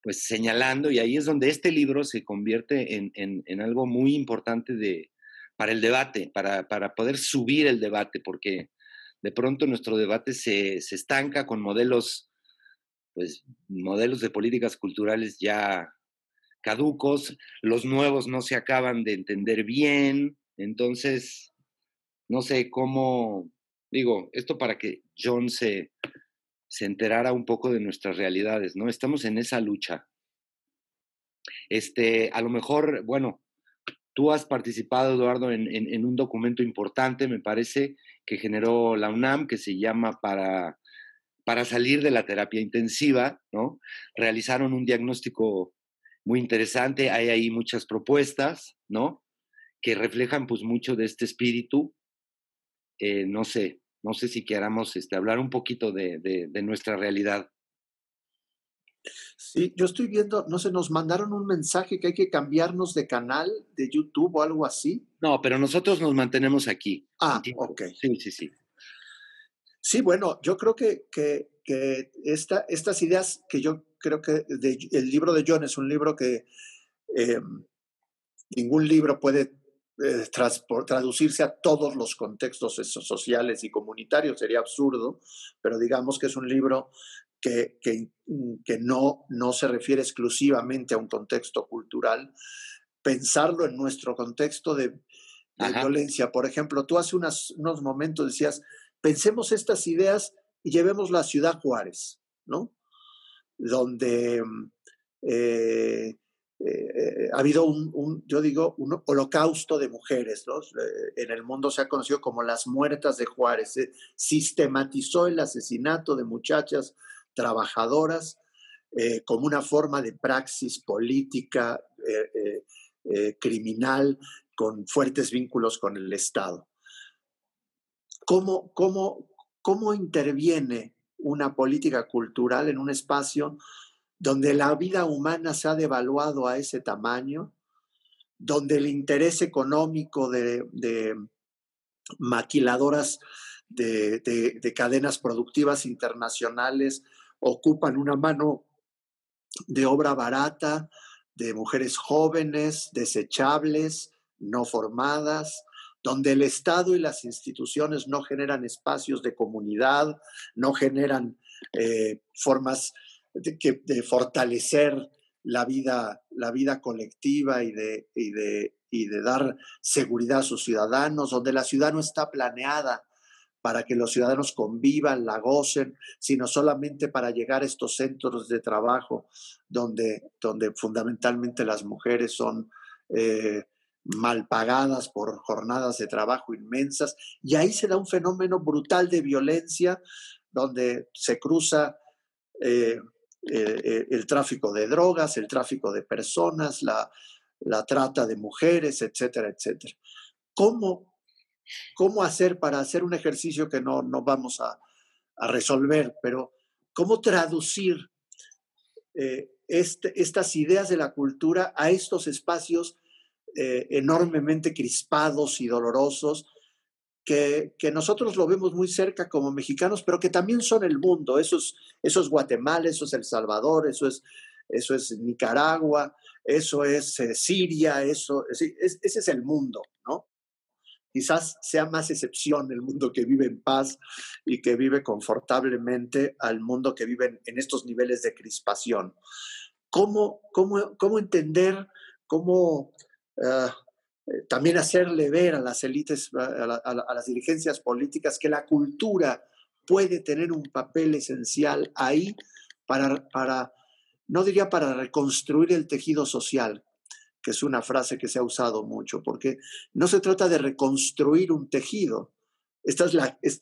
pues señalando, y ahí es donde este libro se convierte en algo muy importante para el debate, para poder subir el debate, porque de pronto nuestro debate se estanca con pues, modelos de políticas culturales ya caducos, los nuevos no se acaban de entender bien, entonces, no sé cómo, digo, esto para que John se enterara un poco de nuestras realidades, ¿no? Estamos en esa lucha. A lo mejor, bueno, tú has participado, Eduardo, en un documento importante, me parece, que generó la UNAM, que se llama para salir de la terapia intensiva, ¿no? Realizaron un diagnóstico muy interesante, hay ahí muchas propuestas, ¿no? Que reflejan pues mucho de este espíritu. No sé si queramos hablar un poquito de nuestra realidad. Sí, yo estoy viendo, no sé, nos mandaron un mensaje que hay que cambiarnos de canal de YouTube o algo así. No, pero nosotros nos mantenemos aquí. Ah, Entiendo. ok. Sí, sí, sí. Sí, bueno, yo creo que estas ideas que yo creo que el libro de John es un libro que eh, ningún libro puede traducirse a todos los contextos sociales y comunitarios, sería absurdo, pero digamos que es un libro que no se refiere exclusivamente a un contexto cultural, pensarlo en nuestro contexto de violencia. Por ejemplo, tú hace unos momentos decías, pensemos estas ideas y llevémosla a Ciudad Juárez, ¿no? Donde ha habido yo digo, un holocausto de mujeres, ¿no? En el mundo se ha conocido como las muertas de Juárez. Se sistematizó el asesinato de muchachas trabajadoras como una forma de praxis política criminal con fuertes vínculos con el Estado. ¿Cómo interviene una política cultural en un espacio donde la vida humana se ha devaluado a ese tamaño, donde el interés económico de maquiladoras de cadenas productivas internacionales ocupan una mano de obra barata, de mujeres jóvenes, desechables, no formadas, donde el Estado y las instituciones no generan espacios de comunidad, no generan formas de fortalecer la vida colectiva y de dar seguridad a sus ciudadanos, donde la ciudad no está planeada para que los ciudadanos convivan, la gocen, sino solamente para llegar a estos centros de trabajo donde fundamentalmente las mujeres son mal pagadas por jornadas de trabajo inmensas. Y ahí se da un fenómeno brutal de violencia donde se cruza el tráfico de drogas, el tráfico de personas, la trata de mujeres, etcétera, etcétera. ¿Cómo hacer para hacer un ejercicio que no vamos a resolver, pero cómo traducir estas ideas de la cultura a estos espacios enormemente crispados y dolorosos que nosotros lo vemos muy cerca como mexicanos, pero que también son el mundo? Eso es Guatemala, eso es El Salvador, eso es Nicaragua, eso es Siria, ese es el mundo, ¿no? Quizás sea más excepción el mundo que vive en paz y que vive confortablemente al mundo que vive en estos niveles de crispación. ¿Cómo entender, cómo también hacerle ver a las élites, a las dirigencias políticas, que la cultura puede tener un papel esencial ahí no diría para reconstruir el tejido social, que es una frase que se ha usado mucho, porque no se trata de reconstruir un tejido, Este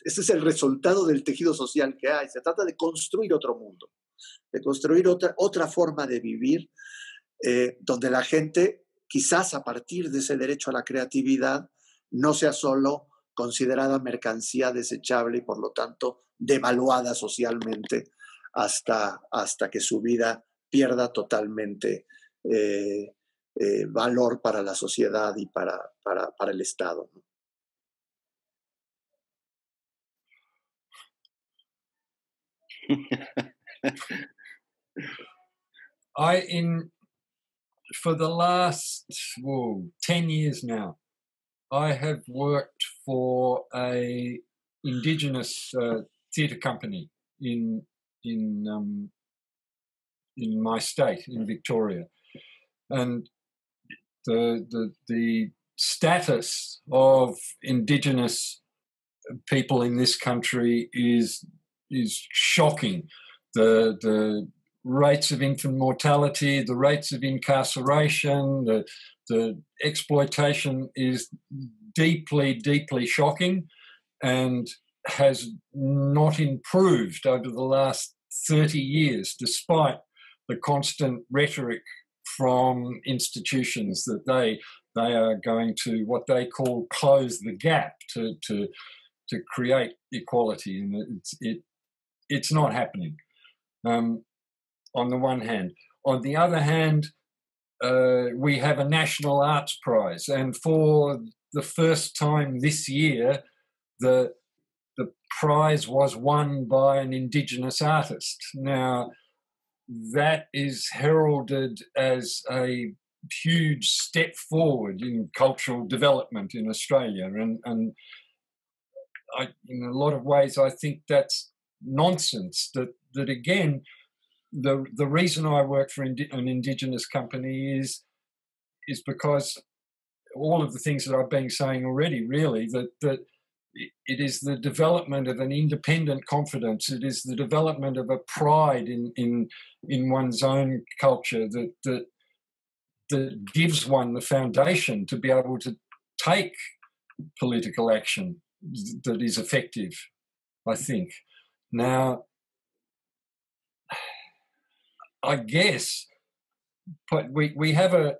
es el resultado del tejido social que hay. Se trata de construir otro mundo, de construir otra forma de vivir, donde la gente, quizás a partir de ese derecho a la creatividad, no sea solo considerada mercancía desechable y por lo tanto devaluada socialmente hasta que su vida pierda totalmente valor para la sociedad y para el Estado, ¿no? For the last 10 years now, I have worked for a indigenous theatre company in my state, in Victoria, and the status of indigenous people in this country is shocking. The rates of infant mortality, the rates of incarceration, the exploitation is deeply, deeply shocking and has not improved over the last 30 years, despite the constant rhetoric from institutions that they are going to what they call close the gap to create equality, and it's not happening. On the one hand, on the other hand, we have a National Arts Prize, and for the first time this year, the prize was won by an Indigenous artist. Now, that is heralded as a huge step forward in cultural development in Australia, and in a lot of ways, I think that's nonsense. That again, the reason I work for an Indigenous company is because all of the things that I've been saying already, really, that it is the development of an independent confidence. It is the development of a pride in one's own culture that gives one the foundation to be able to take political action that is effective, I think. Now, I guess, but we have a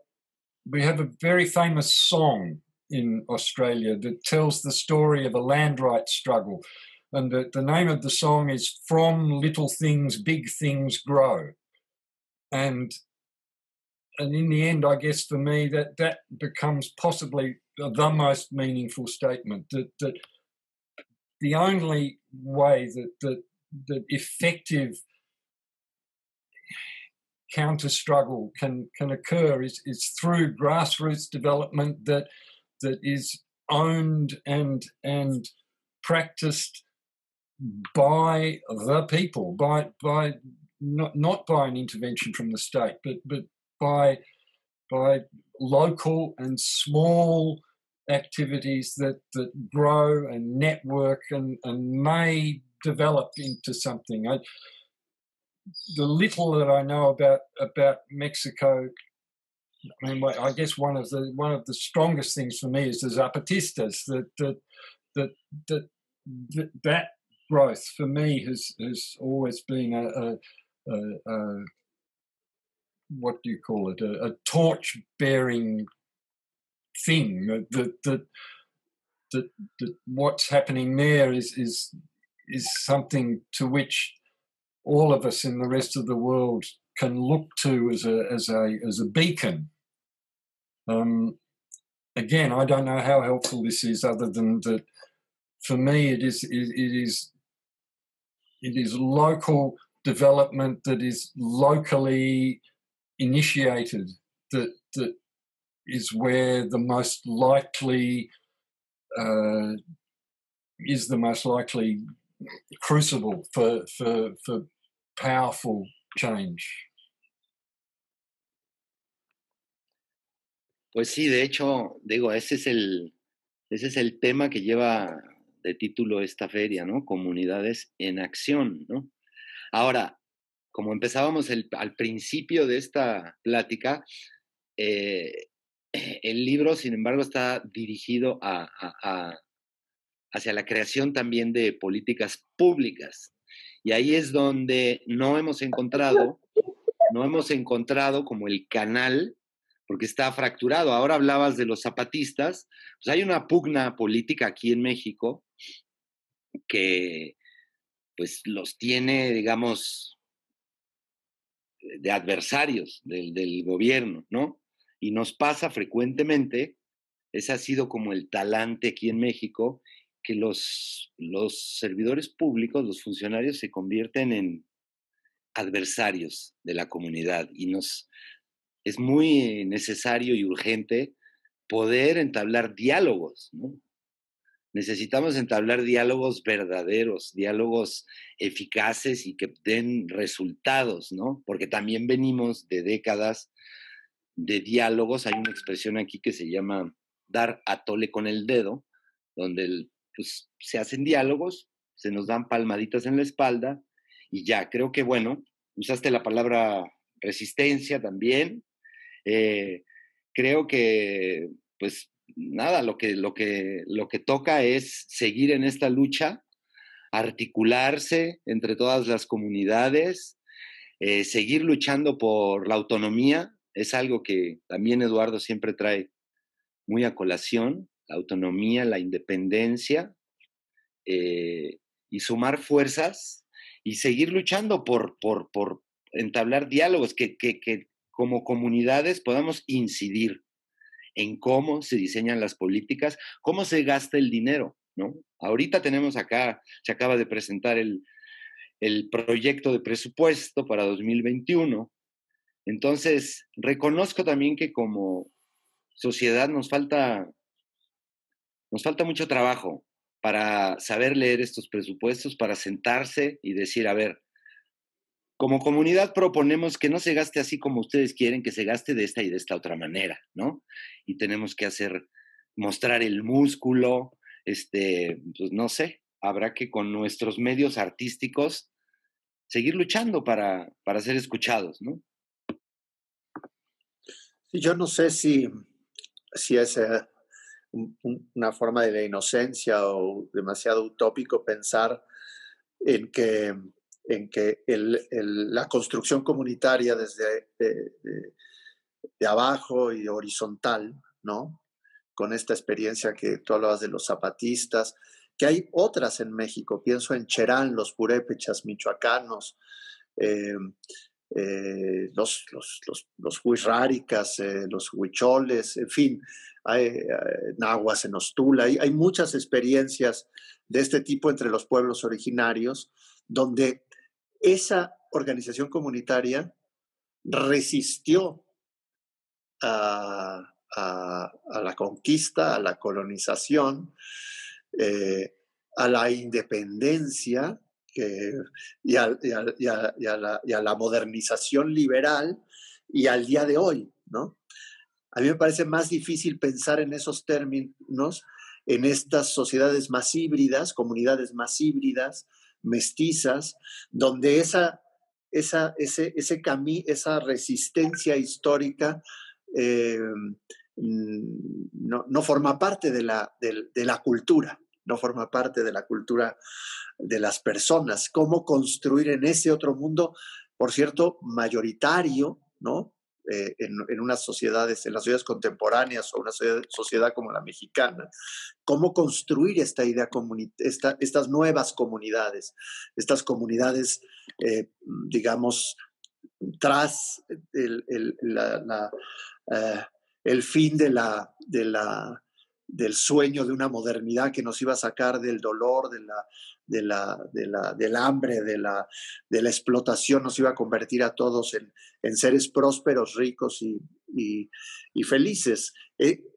very famous song in Australia that tells the story of a land rights struggle, and the name of the song is "From Little Things, Big Things Grow," and in the end, I guess for me that becomes possibly the most meaningful statement. That the only way that effective counter struggle can occur is through grassroots development that is owned and practiced by the people, by not by an intervention from the state, but by local and small activities that grow and network and may develop into something. The little that I know about Mexico, I mean, I guess one of the strongest things for me is the Zapatistas. That growth for me has always been a what do you call it? A torch-bearing thing. That what's happening there is something to which all of us in the rest of the world can look to as a beacon. Again, I don't know how helpful this is, other than that. For me, it is local development that is locally initiated that is where the most likely crucible for powerful change. Pues sí, de hecho, digo, ese es el tema que lleva de título esta feria, ¿no? Comunidades en acción, ¿no? Ahora, como empezábamos al principio de esta plática, el libro, sin embargo, está dirigido a hacia la creación también de políticas públicas. Y ahí es donde no hemos encontrado como el canal, porque está fracturado. Ahora hablabas de los zapatistas, pues hay una pugna política aquí en México que pues los tiene, digamos, de adversarios del gobierno, ¿no? Y nos pasa frecuentemente, ese ha sido como el talante aquí en México, que los servidores públicos, los funcionarios se convierten en adversarios de la comunidad y es muy necesario y urgente poder entablar diálogos, ¿no? Necesitamos entablar diálogos verdaderos, diálogos eficaces y que den resultados, ¿no? Porque también venimos de décadas de diálogos. Hay una expresión aquí que se llama dar a tole con el dedo, donde pues, se hacen diálogos, se nos dan palmaditas en la espalda y ya, creo que, bueno, usaste la palabra resistencia también. Creo que, pues, nada, lo que toca es seguir en esta lucha, articularse entre todas las comunidades, seguir luchando por la autonomía. Es algo que también Eduardo siempre trae muy a colación, la autonomía, la independencia, y sumar fuerzas y seguir luchando por entablar diálogos, que como comunidades podamos incidir en cómo se diseñan las políticas, cómo se gasta el dinero, ¿no? Ahorita tenemos acá, se acaba de presentar el proyecto de presupuesto para 2021. Entonces, reconozco también que como sociedad nos falta mucho trabajo para saber leer estos presupuestos, para sentarse y decir, a ver, como comunidad proponemos que no se gaste así como ustedes quieren, que se gaste de esta y de esta otra manera, ¿no? Y tenemos que mostrar el músculo, pues no sé, habrá que con nuestros medios artísticos seguir luchando para ser escuchados, ¿no? Sí, yo no sé si es una forma de la inocencia o demasiado utópico pensar en que la construcción comunitaria desde de abajo y horizontal, ¿no? Con esta experiencia que tú hablabas de los zapatistas, que hay otras en México, pienso en Cherán, los purépechas michoacanos, los huirráricas, los huicholes, en fin, hay nahuas en Ostula, hay muchas experiencias de este tipo entre los pueblos originarios, donde esa organización comunitaria resistió a la conquista, a la colonización, a la independencia y a la modernización liberal y al día de hoy, ¿no? A mí me parece más difícil pensar en esos términos en estas sociedades más híbridas, comunidades más híbridas, mestizas, donde esa resistencia histórica no forma parte de la cultura, no forma parte de la cultura de las personas. Cómo construir en ese otro mundo, por cierto, mayoritario, ¿no? En unas sociedades, en las sociedades contemporáneas o una sociedad como la mexicana, cómo construir esta idea, estas nuevas comunidades, estas comunidades, digamos, tras el fin del sueño de una modernidad que nos iba a sacar del dolor, del hambre, de la explotación, nos iba a convertir a todos en seres prósperos, ricos y felices.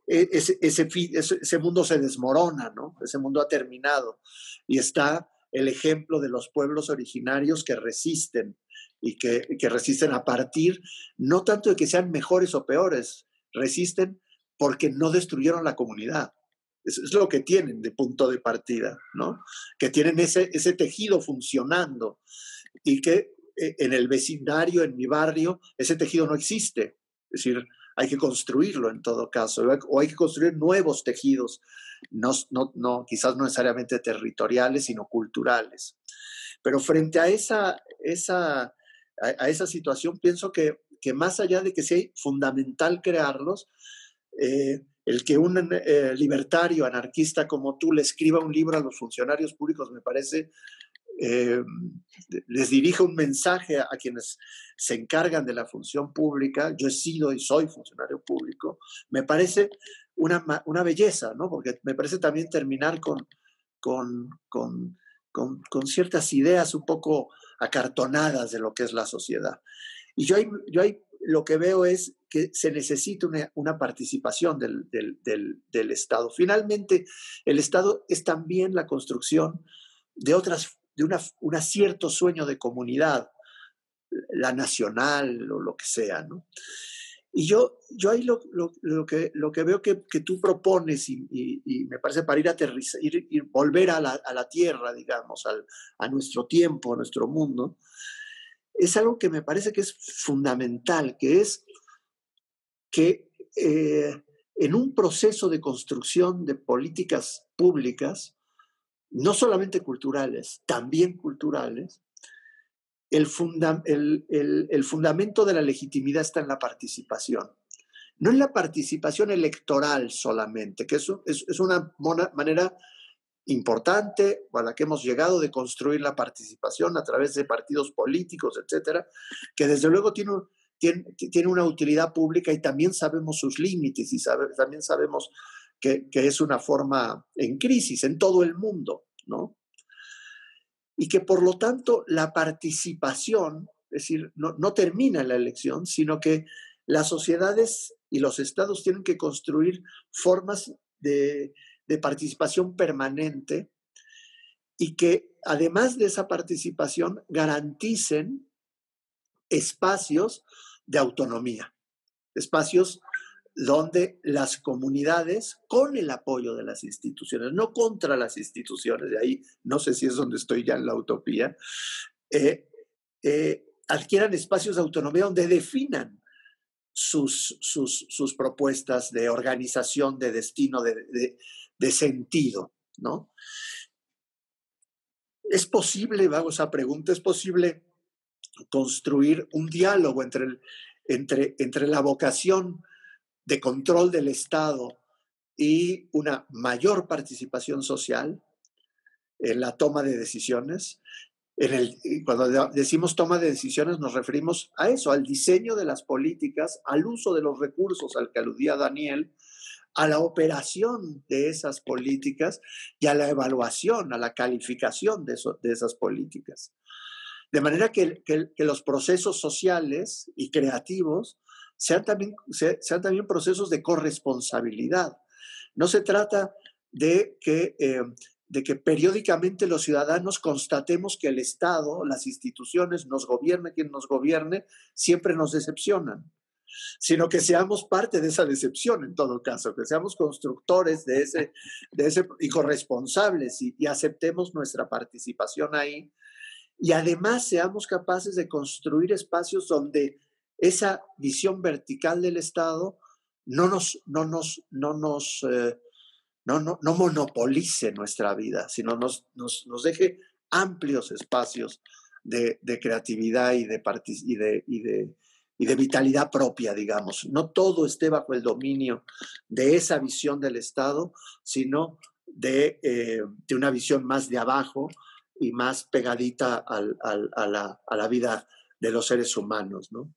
Ese mundo se desmorona, ¿no? Ese mundo ha terminado. Y está el ejemplo de los pueblos originarios que resisten y que resisten a partir, no tanto de que sean mejores o peores, resisten porque no destruyeron la comunidad. Eso es lo que tienen de punto de partida, ¿no? Que tienen ese tejido funcionando y que en el vecindario, en mi barrio, ese tejido no existe. Es decir, hay que construirlo en todo caso, o hay que construir nuevos tejidos, quizás no necesariamente territoriales, sino culturales. Pero frente a esa situación, pienso que más allá de que sea fundamental crearlos, el que un libertario, anarquista como tú le escriba un libro a los funcionarios públicos me parece, les dirige un mensaje a quienes se encargan de la función pública. Yo he sido y soy funcionario público. Me parece una belleza, ¿no? Porque me parece también terminar con ciertas ideas un poco acartonadas de lo que es la sociedad. Y yo ahí lo que veo es que se necesita una participación del Estado. Finalmente, el Estado es también la construcción de un cierto sueño de comunidad, la nacional o lo que sea, ¿no? Y yo ahí lo que veo que tú propones y me parece para ir volver a la tierra, digamos, a nuestro tiempo, a nuestro mundo, es algo que me parece que es fundamental, que es que en un proceso de construcción de políticas públicas, no solamente culturales, también culturales, el fundamento de la legitimidad está en la participación. No en la participación electoral solamente, que eso es una manera importante a la que hemos llegado de construir la participación a través de partidos políticos, etcétera, que desde luego tiene una utilidad pública y también sabemos sus límites y también sabemos que es una forma en crisis en todo el mundo, ¿no? Y que por lo tanto la participación, es decir, no termina en la elección, sino que las sociedades y los estados tienen que construir formas de participación permanente y que además de esa participación garanticen espacios de autonomía, espacios donde las comunidades, con el apoyo de las instituciones, no contra las instituciones, de ahí no sé si es donde estoy ya en la utopía, adquieran espacios de autonomía donde definan sus propuestas de organización, de destino, de sentido, ¿no? ¿Es posible, hago esa pregunta, es posible construir un diálogo entre la vocación de control del Estado y una mayor participación social en la toma de decisiones? Cuando decimos toma de decisiones nos referimos a eso, al diseño de las políticas, al uso de los recursos al que aludía Daniel, a la operación de esas políticas y a la evaluación, a la calificación de esas políticas. De manera que los procesos sociales y creativos sean también procesos de corresponsabilidad. No se trata de que periódicamente los ciudadanos constatemos que el Estado, las instituciones, nos gobierne quien nos gobierne, siempre nos decepcionan, sino que seamos parte de esa decepción en todo caso, que seamos constructores de ese y corresponsables y aceptemos nuestra participación ahí. Y además seamos capaces de construir espacios donde esa visión vertical del Estado no monopolice nuestra vida, sino nos deje amplios espacios de creatividad y de vitalidad propia, digamos. No todo esté bajo el dominio de esa visión del Estado, sino de una visión más de abajo y más pegadita a la vida de los seres humanos, ¿no?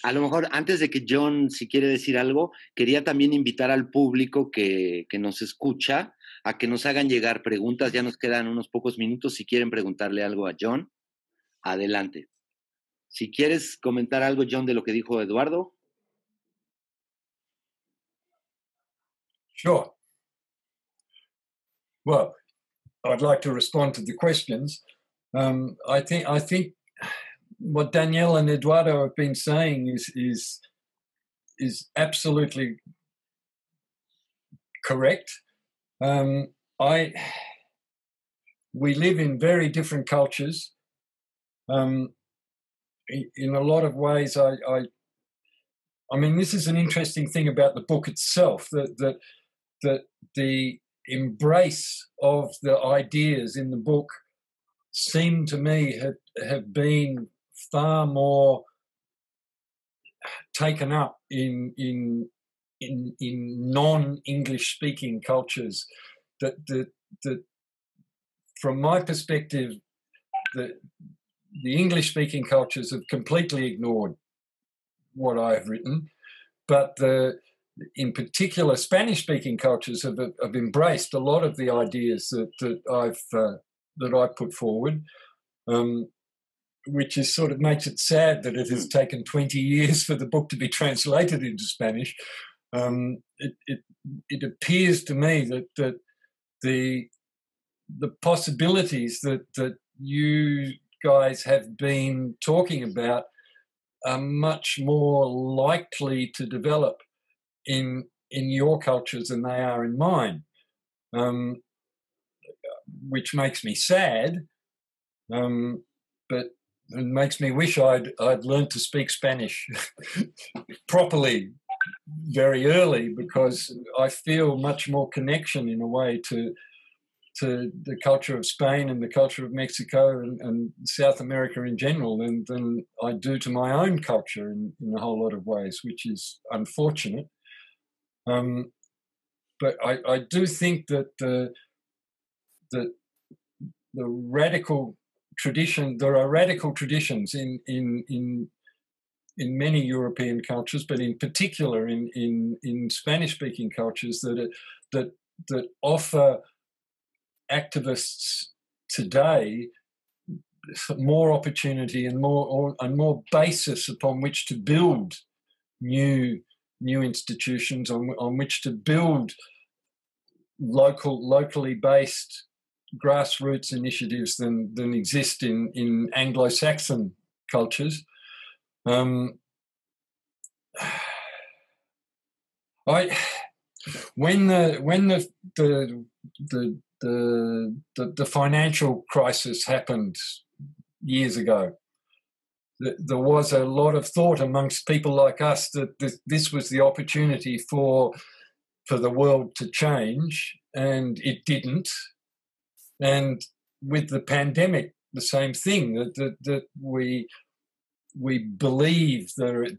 A lo mejor antes de que John, si quiere decir algo, quería también invitar al público que nos escucha a que nos hagan llegar preguntas. Ya nos quedan unos pocos minutos. Si quieren preguntarle algo a John, adelante. Si quieres comentar algo, John, de lo que dijo Eduardo. Sure. Well, I'd like to respond to the questions. I think what Danielle and Eduardo have been saying is absolutely correct. We live in very different cultures. In a lot of ways, I mean, this is an interesting thing about the book itself, that the embrace of the ideas in the book seem to me have been far more taken up in non-English speaking cultures. That from my perspective, the English speaking cultures have completely ignored what I've written, but in particular Spanish speaking cultures have embraced a lot of the ideas that I put forward. Which is sort of makes it sad that it has taken 20 years for the book to be translated into Spanish. It appears to me that the possibilities that you guys have been talking about are much more likely to develop in your cultures than they are in mine, which makes me sad, but it makes me wish I'd learned to speak Spanish properly very early, because I feel much more connection in a way to the culture of Spain and the culture of Mexico and South America in general than I do to my own culture in a whole lot of ways, which is unfortunate. But I do think that the radical tradition, there are radical traditions in many European cultures, but in particular in Spanish-speaking cultures that offer activists today more opportunity and more basis upon which to build new institutions, on which to build locally based grassroots initiatives than exist in Anglo-Saxon cultures. When the financial crisis happened years ago, there was a lot of thought amongst people like us that this was the opportunity for the world to change, and it didn't. And with the pandemic, the same thing, that we believe that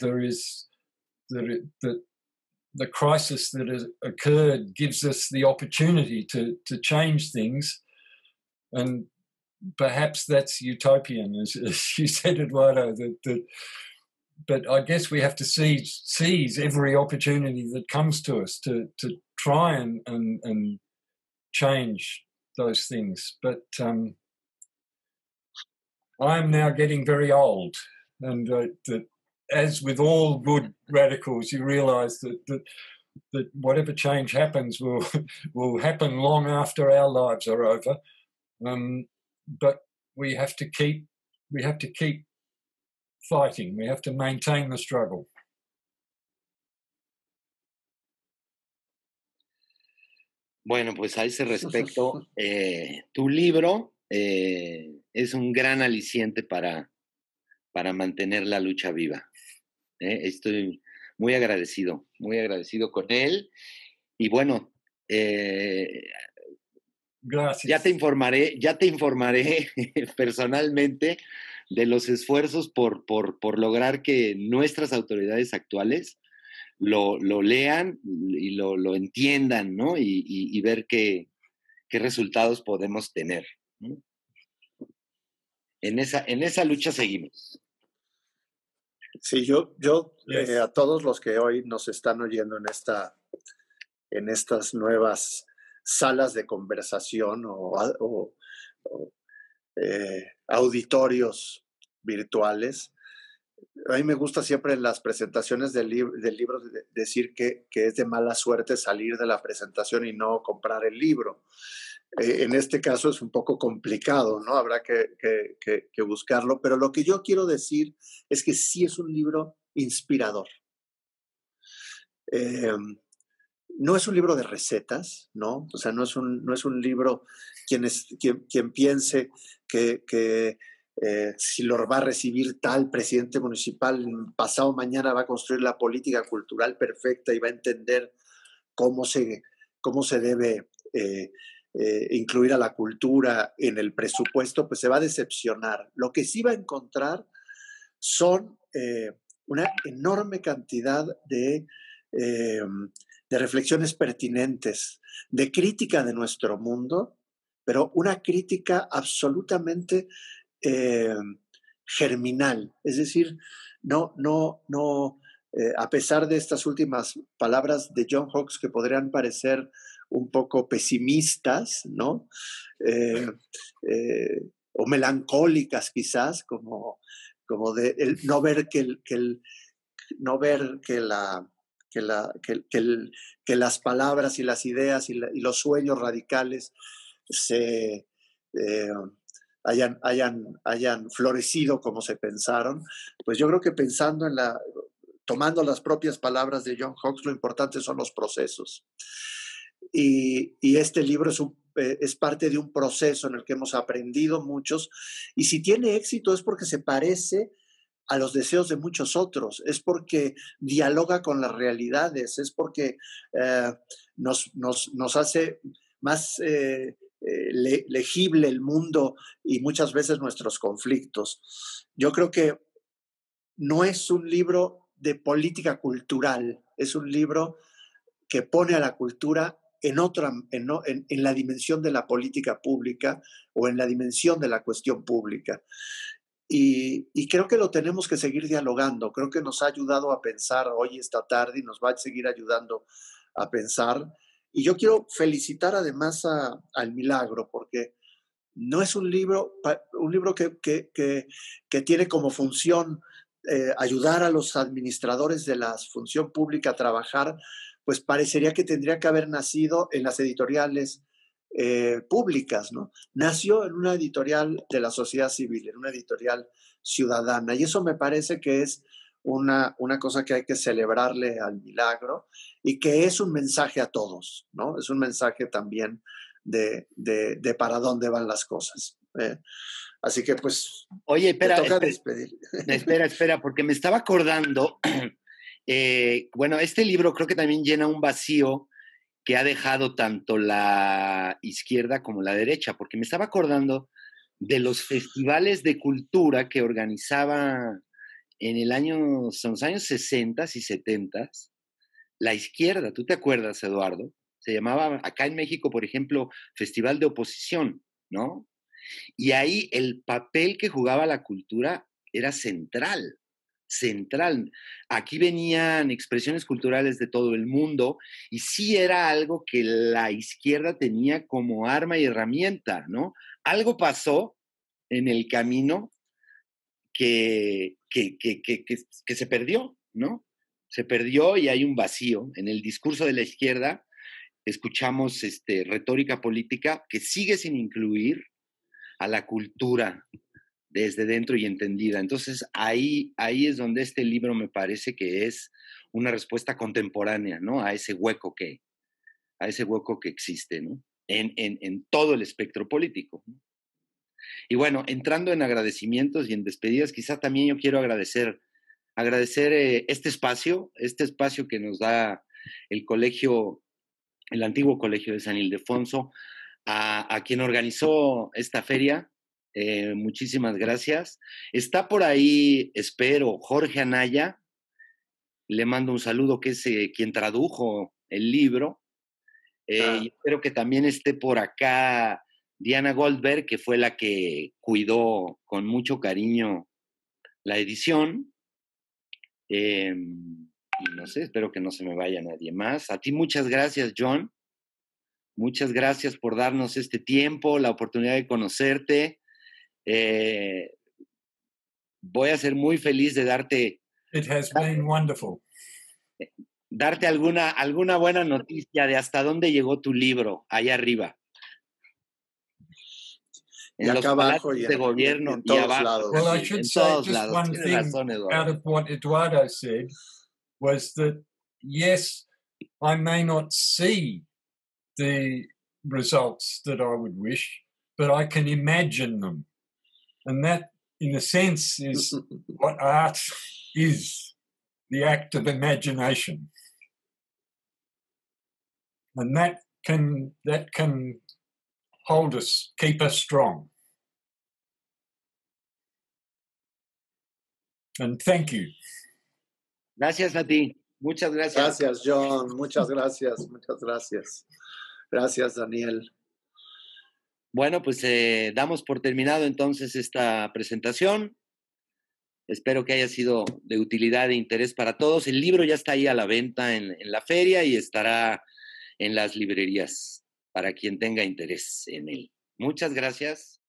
the crisis that has occurred gives us the opportunity to change things, and perhaps that's utopian, as you said, Eduardo. But I guess we have to seize every opportunity that comes to us to try and change those things. But I'm now getting very old, and as with all good radicals, you realise that whatever change happens will happen long after our lives are over. But we have to keep fighting. We have to maintain the struggle. Bueno, pues a ese respecto, tu libro es un gran aliciente para mantener la lucha viva. Estoy muy agradecido con él. Y bueno, gracias. Ya te informaré personalmente de los esfuerzos por lograr que nuestras autoridades actuales lo lean y lo entiendan, ¿no? Y ver qué resultados podemos tener, ¿no? En esa lucha seguimos. Sí, yo a todos los que hoy nos están oyendo en estas nuevas salas de conversación o auditorios virtuales, a mí me gusta siempre en las presentaciones del libro decir que es de mala suerte salir de la presentación y no comprar el libro. En este caso es un poco complicado, ¿no? Habrá que buscarlo, pero lo que yo quiero decir es que sí es un libro inspirador. No es un libro de recetas, ¿no? O sea, no es un libro quien piense que si lo va a recibir tal presidente municipal, pasado mañana va a construir la política cultural perfecta y va a entender cómo se debe incluir a la cultura en el presupuesto, pues se va a decepcionar. Lo que sí va a encontrar son una enorme cantidad de reflexiones pertinentes, de crítica de nuestro mundo, pero una crítica absolutamente germinal. Es decir, a pesar de estas últimas palabras de John Hawkes que podrían parecer un poco pesimistas, ¿no? O melancólicas quizás, como de no ver que las palabras y las ideas y los sueños radicales hayan florecido como se pensaron. Pues yo creo que tomando las propias palabras de John Hawkes, lo importante son los procesos. Y este libro es parte de un proceso en el que hemos aprendido muchos, y si tiene éxito es porque se parece a los deseos de muchos otros, es porque dialoga con las realidades, es porque nos hace más legible el mundo y muchas veces nuestros conflictos. Yo creo que no es un libro de política cultural, es un libro que pone a la cultura en la dimensión de la política pública o en la dimensión de la cuestión pública. Y creo que lo tenemos que seguir dialogando. Creo que nos ha ayudado a pensar hoy, esta tarde, y nos va a seguir ayudando a pensar. Y yo quiero felicitar además al Milagro, porque no es un libro que tiene como función ayudar a los administradores de la función pública a trabajar, pues parecería que tendría que haber nacido en las editoriales públicas, ¿no? Nació en una editorial de la sociedad civil, en una editorial ciudadana, y eso me parece que es una cosa que hay que celebrarle al Milagro y que es un mensaje a todos, ¿no? Es un mensaje también de para dónde van las cosas. Así que pues oye, espera, me toca despedir. Espera, porque me estaba acordando, bueno, este libro creo que también llena un vacío que ha dejado tanto la izquierda como la derecha, porque me estaba acordando de los festivales de cultura que organizaba son los años 60 y 70 la izquierda. ¿Tú te acuerdas, Eduardo? Se llamaba acá en México, por ejemplo, Festival de Oposición, ¿no? Y ahí el papel que jugaba la cultura era central. Aquí venían expresiones culturales de todo el mundo y sí era algo que la izquierda tenía como arma y herramienta, ¿no? Algo pasó en el camino que se perdió, ¿no? Se perdió y hay un vacío. En el discurso de la izquierda escuchamos retórica política que sigue sin incluir a la cultura desde dentro y entendida. Entonces, ahí es donde este libro me parece que es una respuesta contemporánea, ¿no? A ese hueco que existe, ¿no? En todo el espectro político, ¿no? Y bueno, entrando en agradecimientos y en despedidas, quizá también yo quiero agradecer este espacio que nos da el colegio, el antiguo colegio de San Ildefonso, a quien organizó esta feria. Muchísimas gracias. Está por ahí, espero, Jorge Anaya. Le mando un saludo, que es quien tradujo el libro. Y espero que también esté por acá Diana Goldberg, que fue la que cuidó con mucho cariño la edición. Y no sé, espero que no se me vaya nadie más. A ti muchas gracias, John. Muchas gracias por darnos este tiempo, la oportunidad de conocerte. Voy a ser muy feliz de darte. It has been wonderful. Darte alguna buena noticia de hasta dónde llegó tu libro, allá arriba. En y los acá abajo de gobierno en todos abajo. lados. Well, I should say just one thing out of what Eduardo said was that, yes, I may not see the results that I would wish, but I can imagine them. And that in a sense, is what art is, the act of imagination. And that can hold us, keep us strong. And thank you. Gracias a ti. Muchas gracias. Gracias, John. Muchas gracias. Muchas gracias. Gracias, Daniel. Bueno, pues damos por terminado entonces esta presentación. Espero que haya sido de utilidad e interés para todos. El libro ya está ahí a la venta en la feria y estará en las librerías para quien tenga interés en él. Muchas gracias.